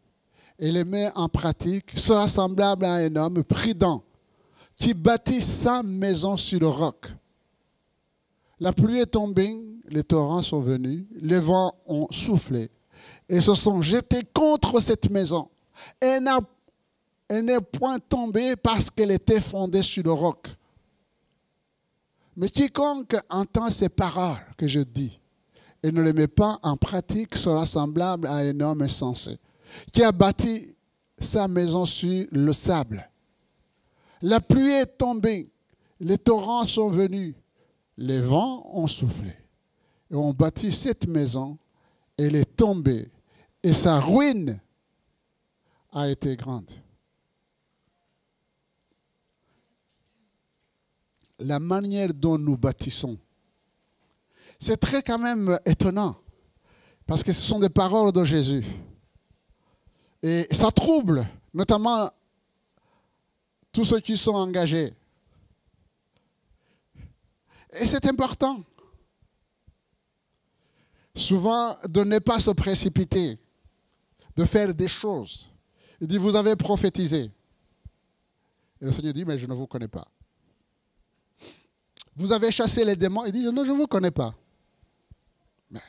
et les met en pratique sera semblable à un homme prudent qui bâtit sa maison sur le roc. La pluie est tombée, les torrents sont venus, les vents ont soufflé et se sont jetés contre cette maison. Elle n'est point tombée parce qu'elle était fondée sur le roc. Mais quiconque entend ces paroles que je dis et ne les met pas en pratique sera semblable à un homme insensé qui a bâti sa maison sur le sable. La pluie est tombée, les torrents sont venus, les vents ont soufflé et ont bâti cette maison, elle est tombée et sa ruine a été grande. La manière dont nous bâtissons, c'est très quand même étonnant parce que ce sont des paroles de Jésus. Et ça trouble, notamment tous ceux qui sont engagés. Et c'est important. Souvent, de ne pas se précipiter, de faire des choses. Il dit, vous avez prophétisé. Et le Seigneur dit, mais je ne vous connais pas. Vous avez chassé les démons. Il dit, non, je ne vous connais pas. Mais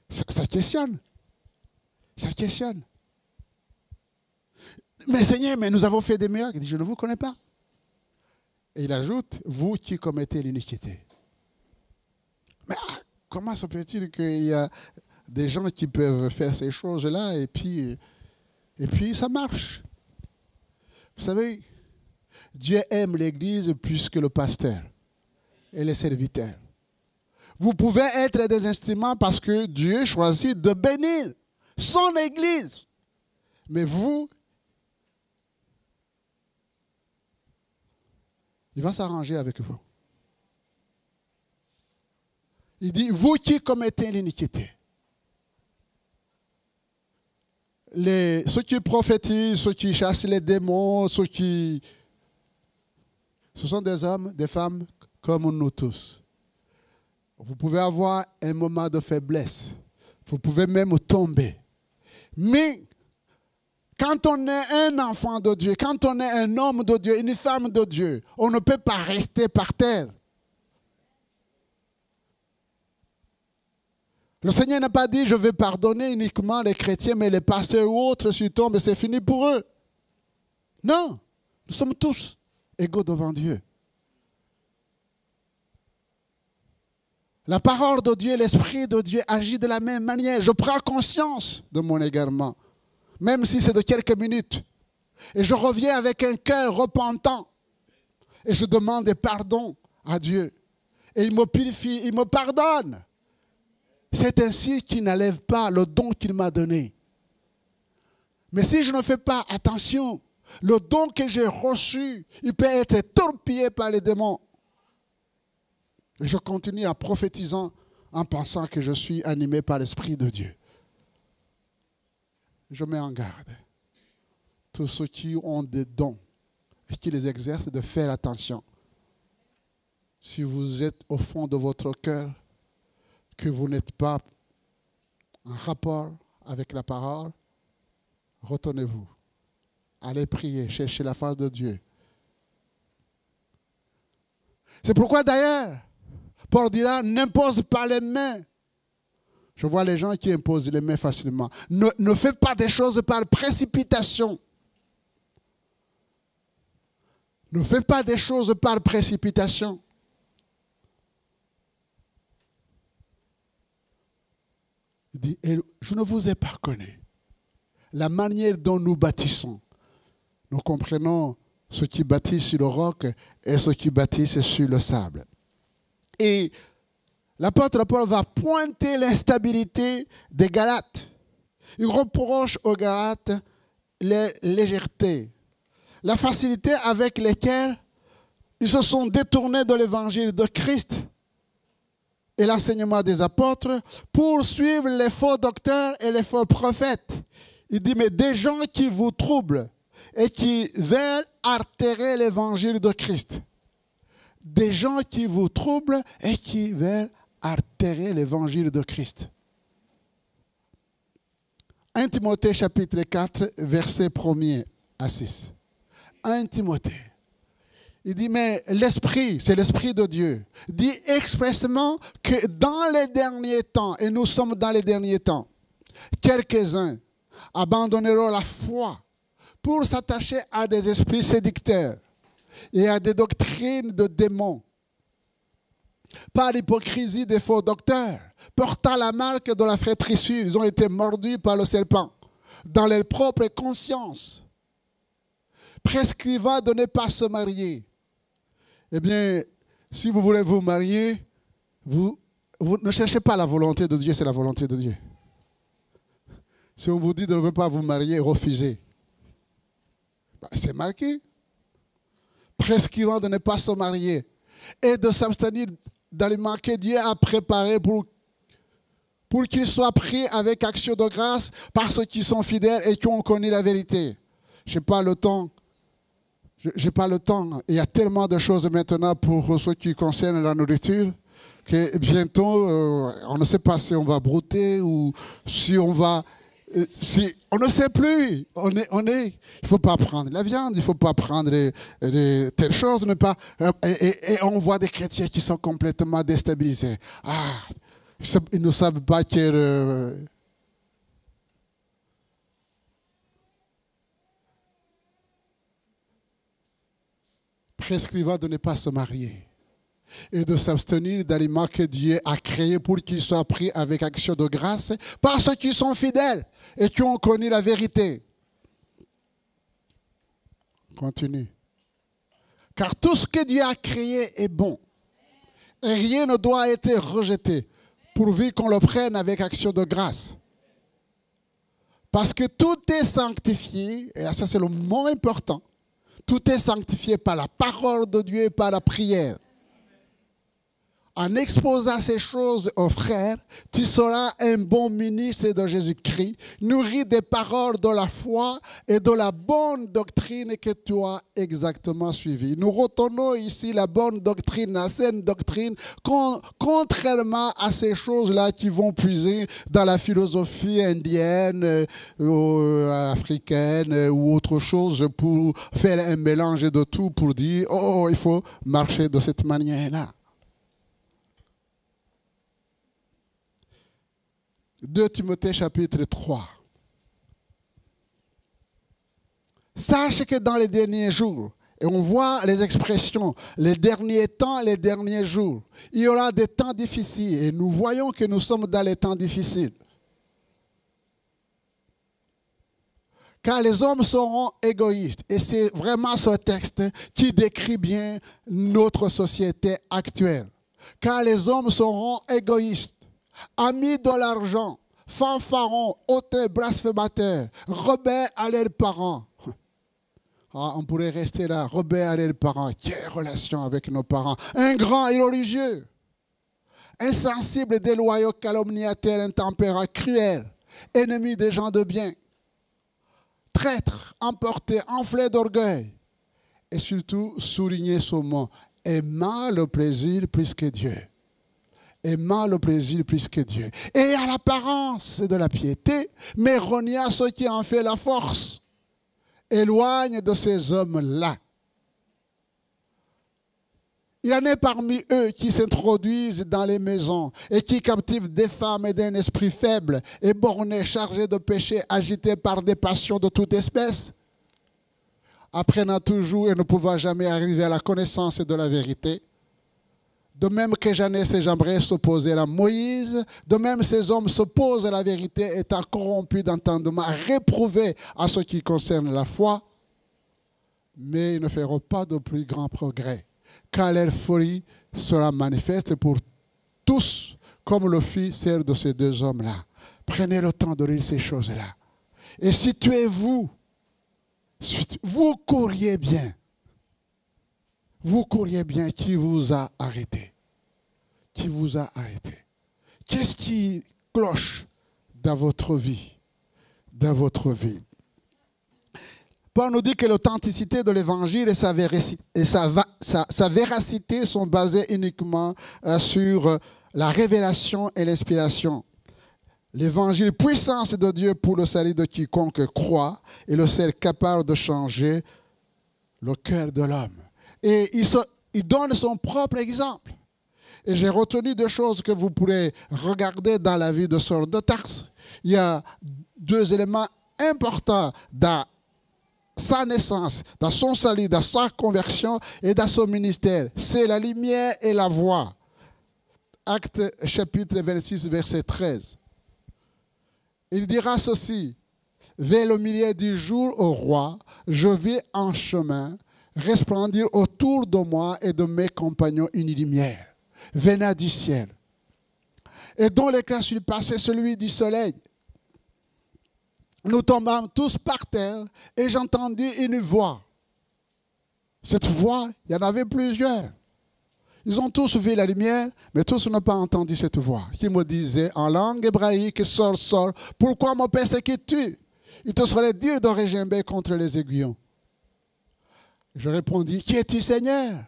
ça questionne. Ça questionne. Mais Seigneur, mais nous avons fait des miracles. Il dit, je ne vous connais pas. Et il ajoute, vous qui commettez l'iniquité. Mais comment se peut-il qu'il y a des gens qui peuvent faire ces choses-là et puis ça marche? Vous savez, Dieu aime l'Église plus que le pasteur et les serviteurs. Vous pouvez être des instruments parce que Dieu choisit de bénir son Église. Mais vous, il va s'arranger avec vous. Il dit, vous qui commettez l'iniquité. Ceux qui prophétisent, ceux qui chassent les démons, ce sont des hommes, des femmes comme nous tous. Vous pouvez avoir un moment de faiblesse. Vous pouvez même tomber. Mais quand on est un enfant de Dieu, quand on est un homme de Dieu, une femme de Dieu, on ne peut pas rester par terre. Le Seigneur n'a pas dit, je vais pardonner uniquement les chrétiens, mais les pasteurs ou autres, s'ils tombent, c'est fini pour eux. Non, nous sommes tous égaux devant Dieu. La parole de Dieu, l'Esprit de Dieu agit de la même manière. Je prends conscience de mon égarement, même si c'est de quelques minutes. Et je reviens avec un cœur repentant. Et je demande pardon à Dieu. Et il me purifie, il me pardonne. C'est ainsi qu'il n'enlève pas le don qu'il m'a donné. Mais si je ne fais pas attention, le don que j'ai reçu, il peut être torpillé par les démons. Et je continue en prophétisant, en pensant que je suis animé par l'Esprit de Dieu. Je mets en garde tous ceux qui ont des dons et qui les exercent de faire attention. Si vous êtes au fond de votre cœur, que vous n'êtes pas en rapport avec la parole, retournez-vous. Allez prier, cherchez la face de Dieu. C'est pourquoi d'ailleurs, Paul dira, n'impose pas les mains. Je vois les gens qui imposent les mains facilement. Ne faites pas des choses par précipitation. Ne faites pas des choses par précipitation. Il dit, je ne vous ai pas connu. La manière dont nous bâtissons, nous comprenons ceux qui bâtissent sur le roc et ceux qui bâtissent sur le sable. Et l'apôtre Paul va pointer l'instabilité des Galates. Il reproche aux Galates les légèretés, la facilité avec laquelle ils se sont détournés de l'évangile de Christ et l'enseignement des apôtres pour suivre les faux docteurs et les faux prophètes. Il dit, mais des gens qui vous troublent et qui veulent altérer l'évangile de Christ. Des gens qui vous troublent et qui veulent altérer l'évangile de Christ. 1 Timothée chapitre 4, verset 1er à 6. 1 Timothée. Il dit, mais l'Esprit, c'est l'Esprit de Dieu, dit expressément que dans les derniers temps, et nous sommes dans les derniers temps, quelques-uns abandonneront la foi pour s'attacher à des esprits séducteurs et à des doctrines de démons. par l'hypocrisie des faux docteurs, portant la marque de la fraîtrissure. Ils ont été mordus par le serpent, dans leur propre conscience, prescrivant de ne pas se marier. Eh bien, si vous voulez vous marier, vous ne cherchez pas la volonté de Dieu, c'est la volonté de Dieu. Si on vous dit de ne pas vous marier, refusez. C'est marqué. Prescrivant de ne pas se marier et de s'abstenir d'aliments que Dieu a préparés pour qu'ils soient pris avec action de grâce par ceux qui sont fidèles et qui ont connu la vérité. Je n'ai pas le temps. J'ai pas le temps. Il y a tellement de choses maintenant pour ceux qui concernent la nourriture que bientôt, on ne sait pas si on va brouter ou si on va... on ne sait plus. Il ne faut pas prendre la viande, il ne faut pas prendre telle chose. Et on voit des chrétiens qui sont complètement déstabilisés. Ils ne savent pas que... prescrivant de ne pas se marier et de s'abstenir d'aliments que Dieu a créés pour qu'ils soient pris avec action de grâce par ceux qui sont fidèles et qui ont connu la vérité. Continue. Car tout ce que Dieu a créé est bon et rien ne doit être rejeté pourvu qu'on le prenne avec action de grâce. Parce que tout est sanctifié, et ça c'est le mot important, tout est sanctifié par la parole de Dieu et par la prière. En exposant ces choses aux frères, tu seras un bon ministre de Jésus-Christ, nourri des paroles de la foi et de la bonne doctrine que tu as exactement suivie. Nous retenons ici la bonne doctrine, la saine doctrine, contrairement à ces choses-là qui vont puiser dans la philosophie indienne, africaine ou autre chose pour faire un mélange de tout pour dire « Oh, il faut marcher de cette manière-là ». 2 Timothée chapitre 3. Sache que dans les derniers jours, et on voit les expressions, les derniers temps, les derniers jours, il y aura des temps difficiles et nous voyons que nous sommes dans les temps difficiles. Car les hommes seront égoïstes. Et c'est vraiment ce texte qui décrit bien notre société actuelle. Car les hommes seront égoïstes. Amis de l'argent, fanfarons, hautains, blasphémateurs, rebelles à leurs parents. On pourrait rester là, rebelles à leurs parents. Quelle relation avec nos parents? Ingrats et religieux, insensibles, déloyaux, calomniateurs, intempérants, cruels, ennemis des gens de bien, traîtres, emportés, enflés d'orgueil. Et surtout, souligner ce mot, aimant le plaisir plus que Dieu. Aimant le plaisir plus que Dieu. Et à l'apparence de la piété, mais reniant ceux qui en fait la force. Éloigne de ces hommes-là. Il y en a parmi eux qui s'introduisent dans les maisons et qui captivent des femmes et d'un esprit faible et borné, chargé de péché, agités par des passions de toute espèce, apprenant toujours et ne pouvant jamais arriver à la connaissance de la vérité. De même que Jeannès et Jambres s'opposaient à Moïse, de même ces hommes s'opposent à la vérité, étant corrompus d'entendement, réprouvés à ce qui concerne la foi, mais ils ne feront pas de plus grand progrès, car leur folie sera manifeste pour tous, comme le fit celle de ces deux hommes-là. Prenez le temps de lire ces choses-là. Et situez-vous, vous courriez bien. Vous courriez bien, qui vous a arrêté? Qui vous a arrêté? Qu'est-ce qui cloche dans votre vie? Dans votre vie. Paul nous dit que l'authenticité de l'évangile et sa véracité sont basées uniquement sur la révélation et l'inspiration. L'évangile, puissance de Dieu pour le salut de quiconque croit, est le seul capable de changer le cœur de l'homme. Et il donne son propre exemple. Et j'ai retenu deux choses que vous pourrez regarder dans la vie de Saul de Tarse. Il y a deux éléments importants dans sa naissance, dans son salut, dans sa conversion et dans son ministère. C'est la lumière et la voix. Actes chapitre 26, verset 13. Il dira ceci: vers le milieu du jour, au roi, je vis en chemin, resplendir autour de moi et de mes compagnons une lumière, venant du ciel, et dont l'éclat surpassait celui du soleil. Nous tombâmes tous par terre, et j'entendis une voix. Cette voix, il y en avait plusieurs. Ils ont tous vu la lumière, mais tous n'ont pas entendu cette voix, qui me disait en langue hébraïque: sors, sors, pourquoi me persécutes-tu? Il te serait dur de régimber contre les aiguillons. Je répondis: qui es-tu, Seigneur?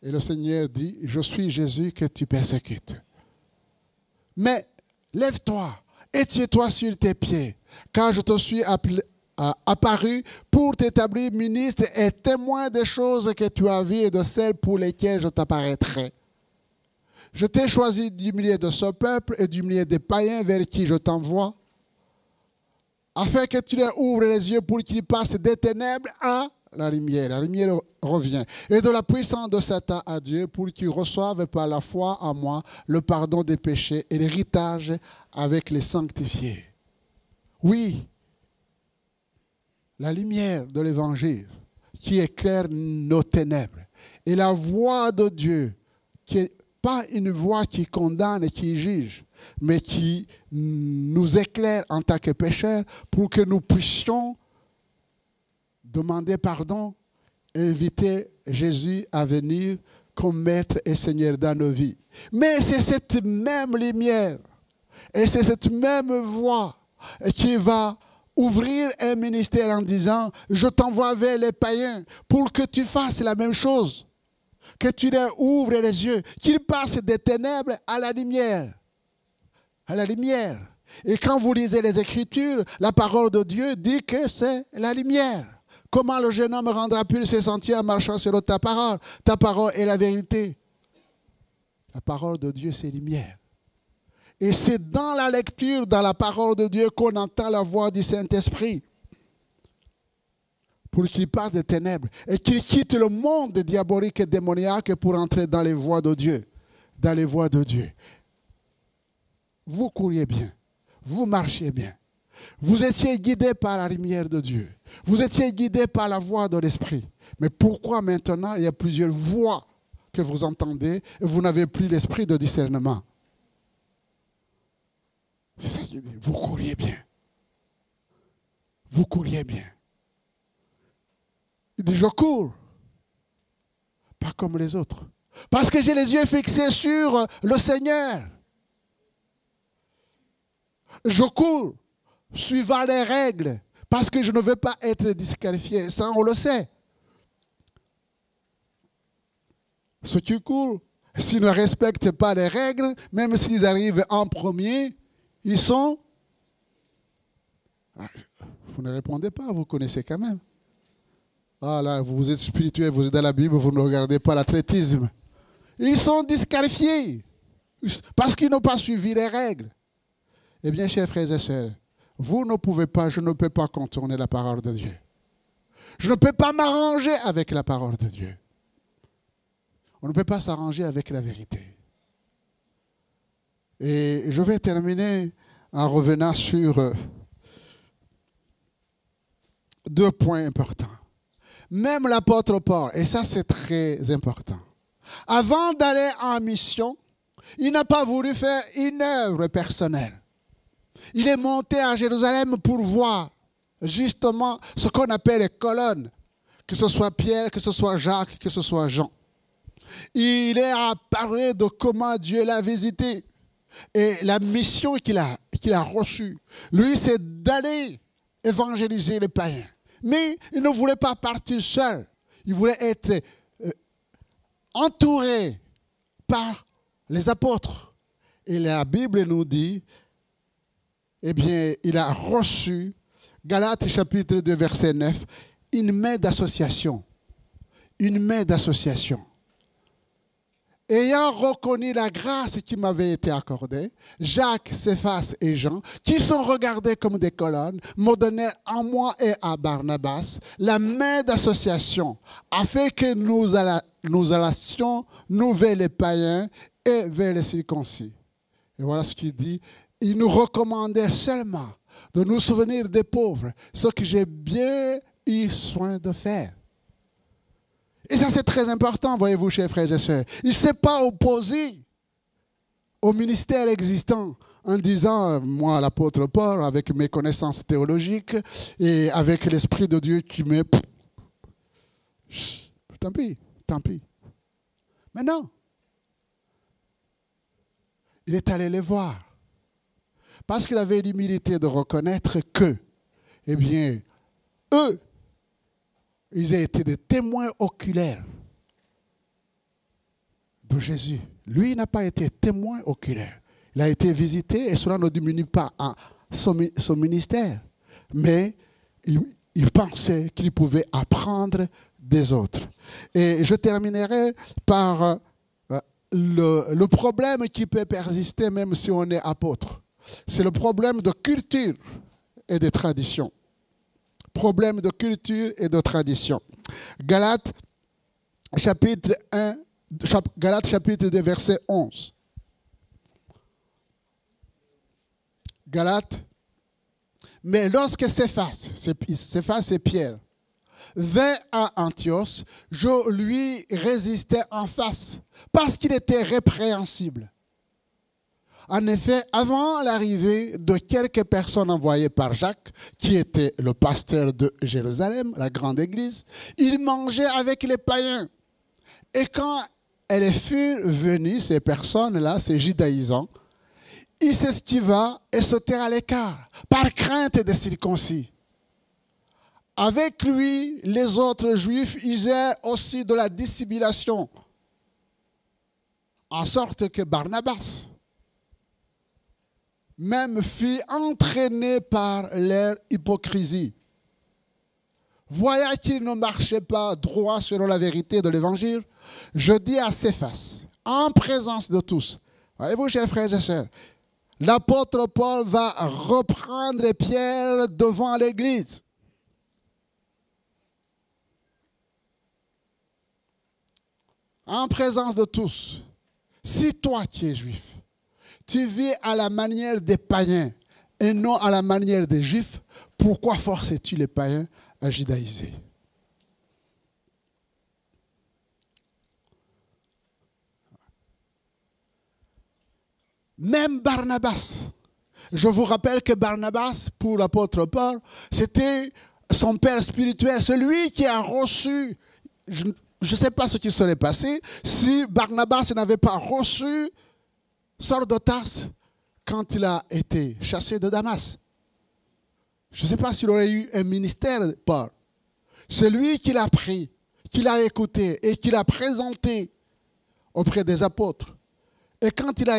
Et le Seigneur dit: je suis Jésus que tu persécutes. Mais lève-toi et tiens-toi sur tes pieds, car je te suis apparu pour t'établir ministre et témoin des choses que tu as vues et de celles pour lesquelles je t'apparaîtrai. Je t'ai choisi du milieu de ce peuple et du milieu des païens vers qui je t'envoie, afin que tu leur ouvres les yeux pour qu'ils passent des ténèbres à la lumière revient, et de la puissance de Satan à Dieu, pour qu'ils reçoivent par la foi en moi le pardon des péchés et l'héritage avec les sanctifiés. Oui, la lumière de l'évangile qui éclaire nos ténèbres, et la voix de Dieu qui n'est pas une voix qui condamne et qui juge, mais qui nous éclaire en tant que pécheurs pour que nous puissions demander pardon et inviter Jésus à venir comme Maître et Seigneur dans nos vies. Mais c'est cette même lumière et c'est cette même voix qui va ouvrir un ministère en disant: je t'envoie vers les païens pour que tu fasses la même chose, que tu leur ouvres les yeux, qu'ils passent des ténèbres à la lumière. À la lumière. Et quand vous lisez les Écritures, la parole de Dieu dit que c'est la lumière. Comment le jeune homme rendra pur ses sentiers en marchant sur ta parole? Ta parole est la vérité. La parole de Dieu, c'est lumière. Et c'est dans la lecture, dans la parole de Dieu, qu'on entend la voix du Saint-Esprit. Pour qu'il passe des ténèbres et qu'il quitte le monde diabolique et démoniaque pour entrer dans les voies de Dieu. Dans les voies de Dieu. Vous couriez bien. Vous marchiez bien. Vous étiez guidé par la lumière de Dieu. Vous étiez guidé par la voix de l'Esprit. Mais pourquoi maintenant il y a plusieurs voix que vous entendez et vous n'avez plus l'esprit de discernement? C'est ça qu'il dit. Vous couriez bien. Vous couriez bien. Il dit: je cours. Pas comme les autres. Parce que j'ai les yeux fixés sur le Seigneur. Je cours suivant les règles, parce que je ne veux pas être disqualifié. Ça, on le sait. Ceux qui courent, s'ils ne respectent pas les règles, même s'ils arrivent en premier, ils sont... Vous ne répondez pas, vous connaissez quand même. Ah là, vous êtes spirituel, vous êtes dans la Bible, vous ne regardez pas l'athlétisme. Ils sont disqualifiés, parce qu'ils n'ont pas suivi les règles. Eh bien, chers frères et sœurs, vous ne pouvez pas, je ne peux pas contourner la parole de Dieu. Je ne peux pas m'arranger avec la parole de Dieu. On ne peut pas s'arranger avec la vérité. Et je vais terminer en revenant sur deux points importants. Même l'apôtre Paul, et ça c'est très important, avant d'aller en mission, il n'a pas voulu faire une œuvre personnelle. Il est monté à Jérusalem pour voir justement ce qu'on appelle les colonnes, que ce soit Pierre, que ce soit Jacques, que ce soit Jean. Il est à parler de comment Dieu l'a visité et la mission qu'il a reçue. Lui, c'est d'aller évangéliser les païens. Mais il ne voulait pas partir seul. Il voulait être entouré par les apôtres. Et la Bible nous dit, eh bien, il a reçu, Galates chapitre 2, verset 9, une main d'association. Une main d'association. ayant reconnu la grâce qui m'avait été accordée, Jacques, Céphas et Jean, qui sont regardés comme des colonnes, m'ont donné à moi et à Barnabas la main d'association, afin que nous allassions nous vers les païens et vers les circoncis. Et voilà ce qu'il dit. Il nous recommandait seulement de nous souvenir des pauvres, ce que j'ai bien eu soin de faire. Et ça, c'est très important, voyez-vous, chers frères et sœurs. Il ne s'est pas opposé au ministère existant en disant, moi, l'apôtre Paul, avec mes connaissances théologiques et avec l'Esprit de Dieu qui me... Tant pis, tant pis. Mais non. Il est allé les voir. Parce qu'il avait l'humilité de reconnaître que, eh bien, eux, ils ont été des témoins oculaires de Jésus. Lui n'a pas été témoin oculaire. Il a été visité et cela ne diminue pas son ministère. Mais il pensait qu'il pouvait apprendre des autres. Et je terminerai par le problème qui peut persister même si on est apôtre. C'est le problème de culture et de tradition. Problème de culture et de tradition. Galates chapitre 2, verset 11. Galates. Mais lorsque Céphas et Pierre, vint à Antioche, je lui résistais en face, parce qu'il était répréhensible. En effet, avant l'arrivée de quelques personnes envoyées par Jacques, qui était le pasteur de Jérusalem, la grande église, il mangeait avec les païens. Et quand elles furent venues, ces personnes-là, ces judaïsants, il s'esquiva et se tint à l'écart, par crainte des circoncis. Avec lui, les autres juifs usèrent aussi de la dissimulation, en sorte que Barnabas même fut entraîné par leur hypocrisie. Voyant qu'il ne marchait pas droit selon la vérité de l'évangile, je dis à Céphas, en présence de tous, voyez-vous, chers frères et sœurs, l'apôtre Paul va reprendre Pierre devant l'église. En présence de tous, si toi qui es juif, tu vis à la manière des païens et non à la manière des juifs, pourquoi forces-tu les païens à judaïser? Même Barnabas, je vous rappelle que Barnabas, pour l'apôtre Paul, c'était son père spirituel, celui qui a reçu, je ne sais pas ce qui serait passé si Barnabas n'avait pas reçu Saul de Tarse quand il a été chassé de Damas. Je ne sais pas s'il aurait eu un ministère, Paul. C'est lui qui l'a pris, qui l'a écouté et qui l'a présenté auprès des apôtres. Et quand il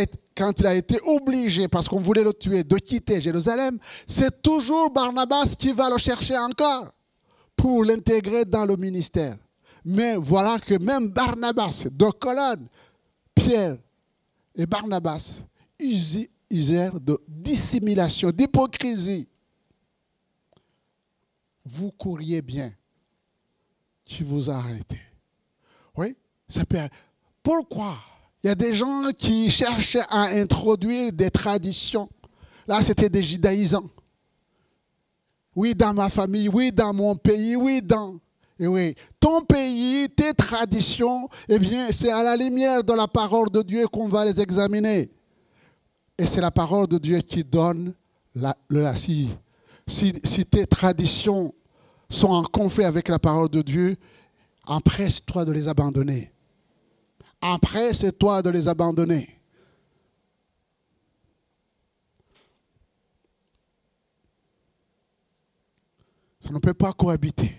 a été obligé, parce qu'on voulait le tuer, de quitter Jérusalem, c'est toujours Barnabas qui va le chercher encore pour l'intégrer dans le ministère. Mais voilà que même Barnabas, de colonne, Pierre et Barnabas usèrent de dissimulation, d'hypocrisie. Vous courriez bien qui vous a arrêté. Oui, ça peut. Pourquoi? Il y a des gens qui cherchent à introduire des traditions. Là, c'était des judaïsants. Oui, dans ma famille, oui, dans mon pays, oui, dans... Et oui, ton pays, tes traditions, eh bien, c'est à la lumière de la parole de Dieu qu'on va les examiner. Et c'est la parole de Dieu qui donne si tes traditions sont en conflit avec la parole de Dieu, empresse-toi de les abandonner. Empresse-toi de les abandonner. Ça ne peut pas cohabiter.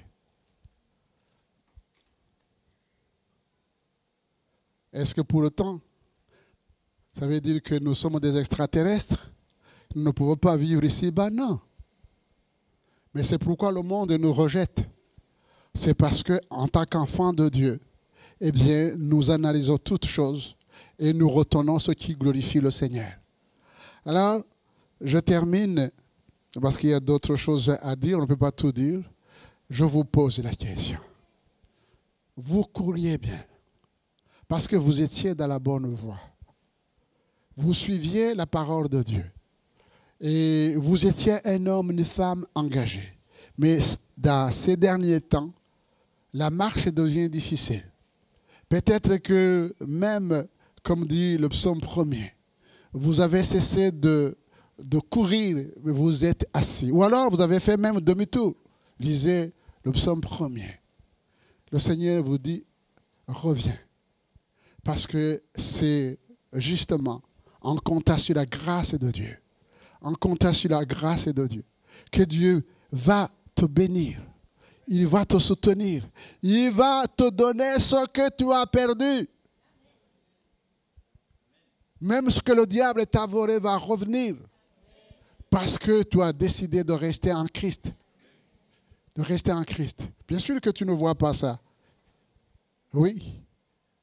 Est-ce que pour autant, ça veut dire que nous sommes des extraterrestres? Nous ne pouvons pas vivre ici-bas? Non. Mais c'est pourquoi le monde nous rejette. C'est parce qu'en tant qu'enfants de Dieu, eh bien, nous analysons toutes choses et nous retenons ce qui glorifie le Seigneur. Alors, je termine, parce qu'il y a d'autres choses à dire, on ne peut pas tout dire. Je vous pose la question. Vous couriez bien, parce que vous étiez dans la bonne voie. Vous suiviez la parole de Dieu. Et vous étiez un homme, une femme engagée. Mais dans ces derniers temps, la marche devient difficile. Peut-être que même, comme dit le psaume 1er, vous avez cessé de courir, mais vous êtes assis. Ou alors vous avez fait même demi-tour. Lisez le psaume 1er. Le Seigneur vous dit, reviens. Parce que c'est justement en comptant sur la grâce de Dieu, en comptant sur la grâce de Dieu, que Dieu va te bénir. Il va te soutenir. Il va te donner ce que tu as perdu. Même ce que le diable t'a volé va revenir. Parce que tu as décidé de rester en Christ. De rester en Christ. Bien sûr que tu ne vois pas ça. Oui.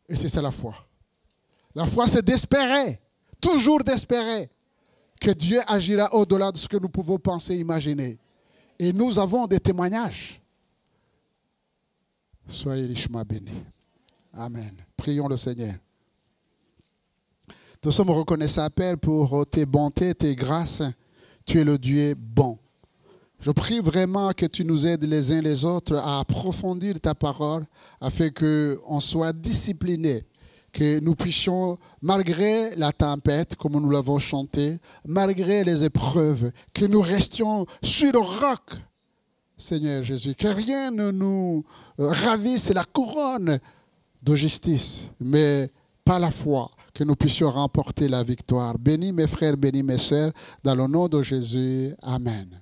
Et c'est ça la foi. La foi, c'est d'espérer. Toujours d'espérer que Dieu agira au-delà de ce que nous pouvons penser, imaginer. Et nous avons des témoignages. Soyez richement bénis. Amen. Prions le Seigneur. Nous sommes reconnaissants, Père, pour tes bontés, tes grâces. Tu es le Dieu bon. Je prie vraiment que tu nous aides les uns les autres à approfondir ta parole afin qu'on soit disciplinés, que nous puissions, malgré la tempête, comme nous l'avons chanté, malgré les épreuves, que nous restions sur le roc, Seigneur Jésus, que rien ne nous ravisse la couronne de justice, mais par la foi, que nous puissions remporter la victoire. Bénis mes frères, bénis mes sœurs, dans le nom de Jésus. Amen.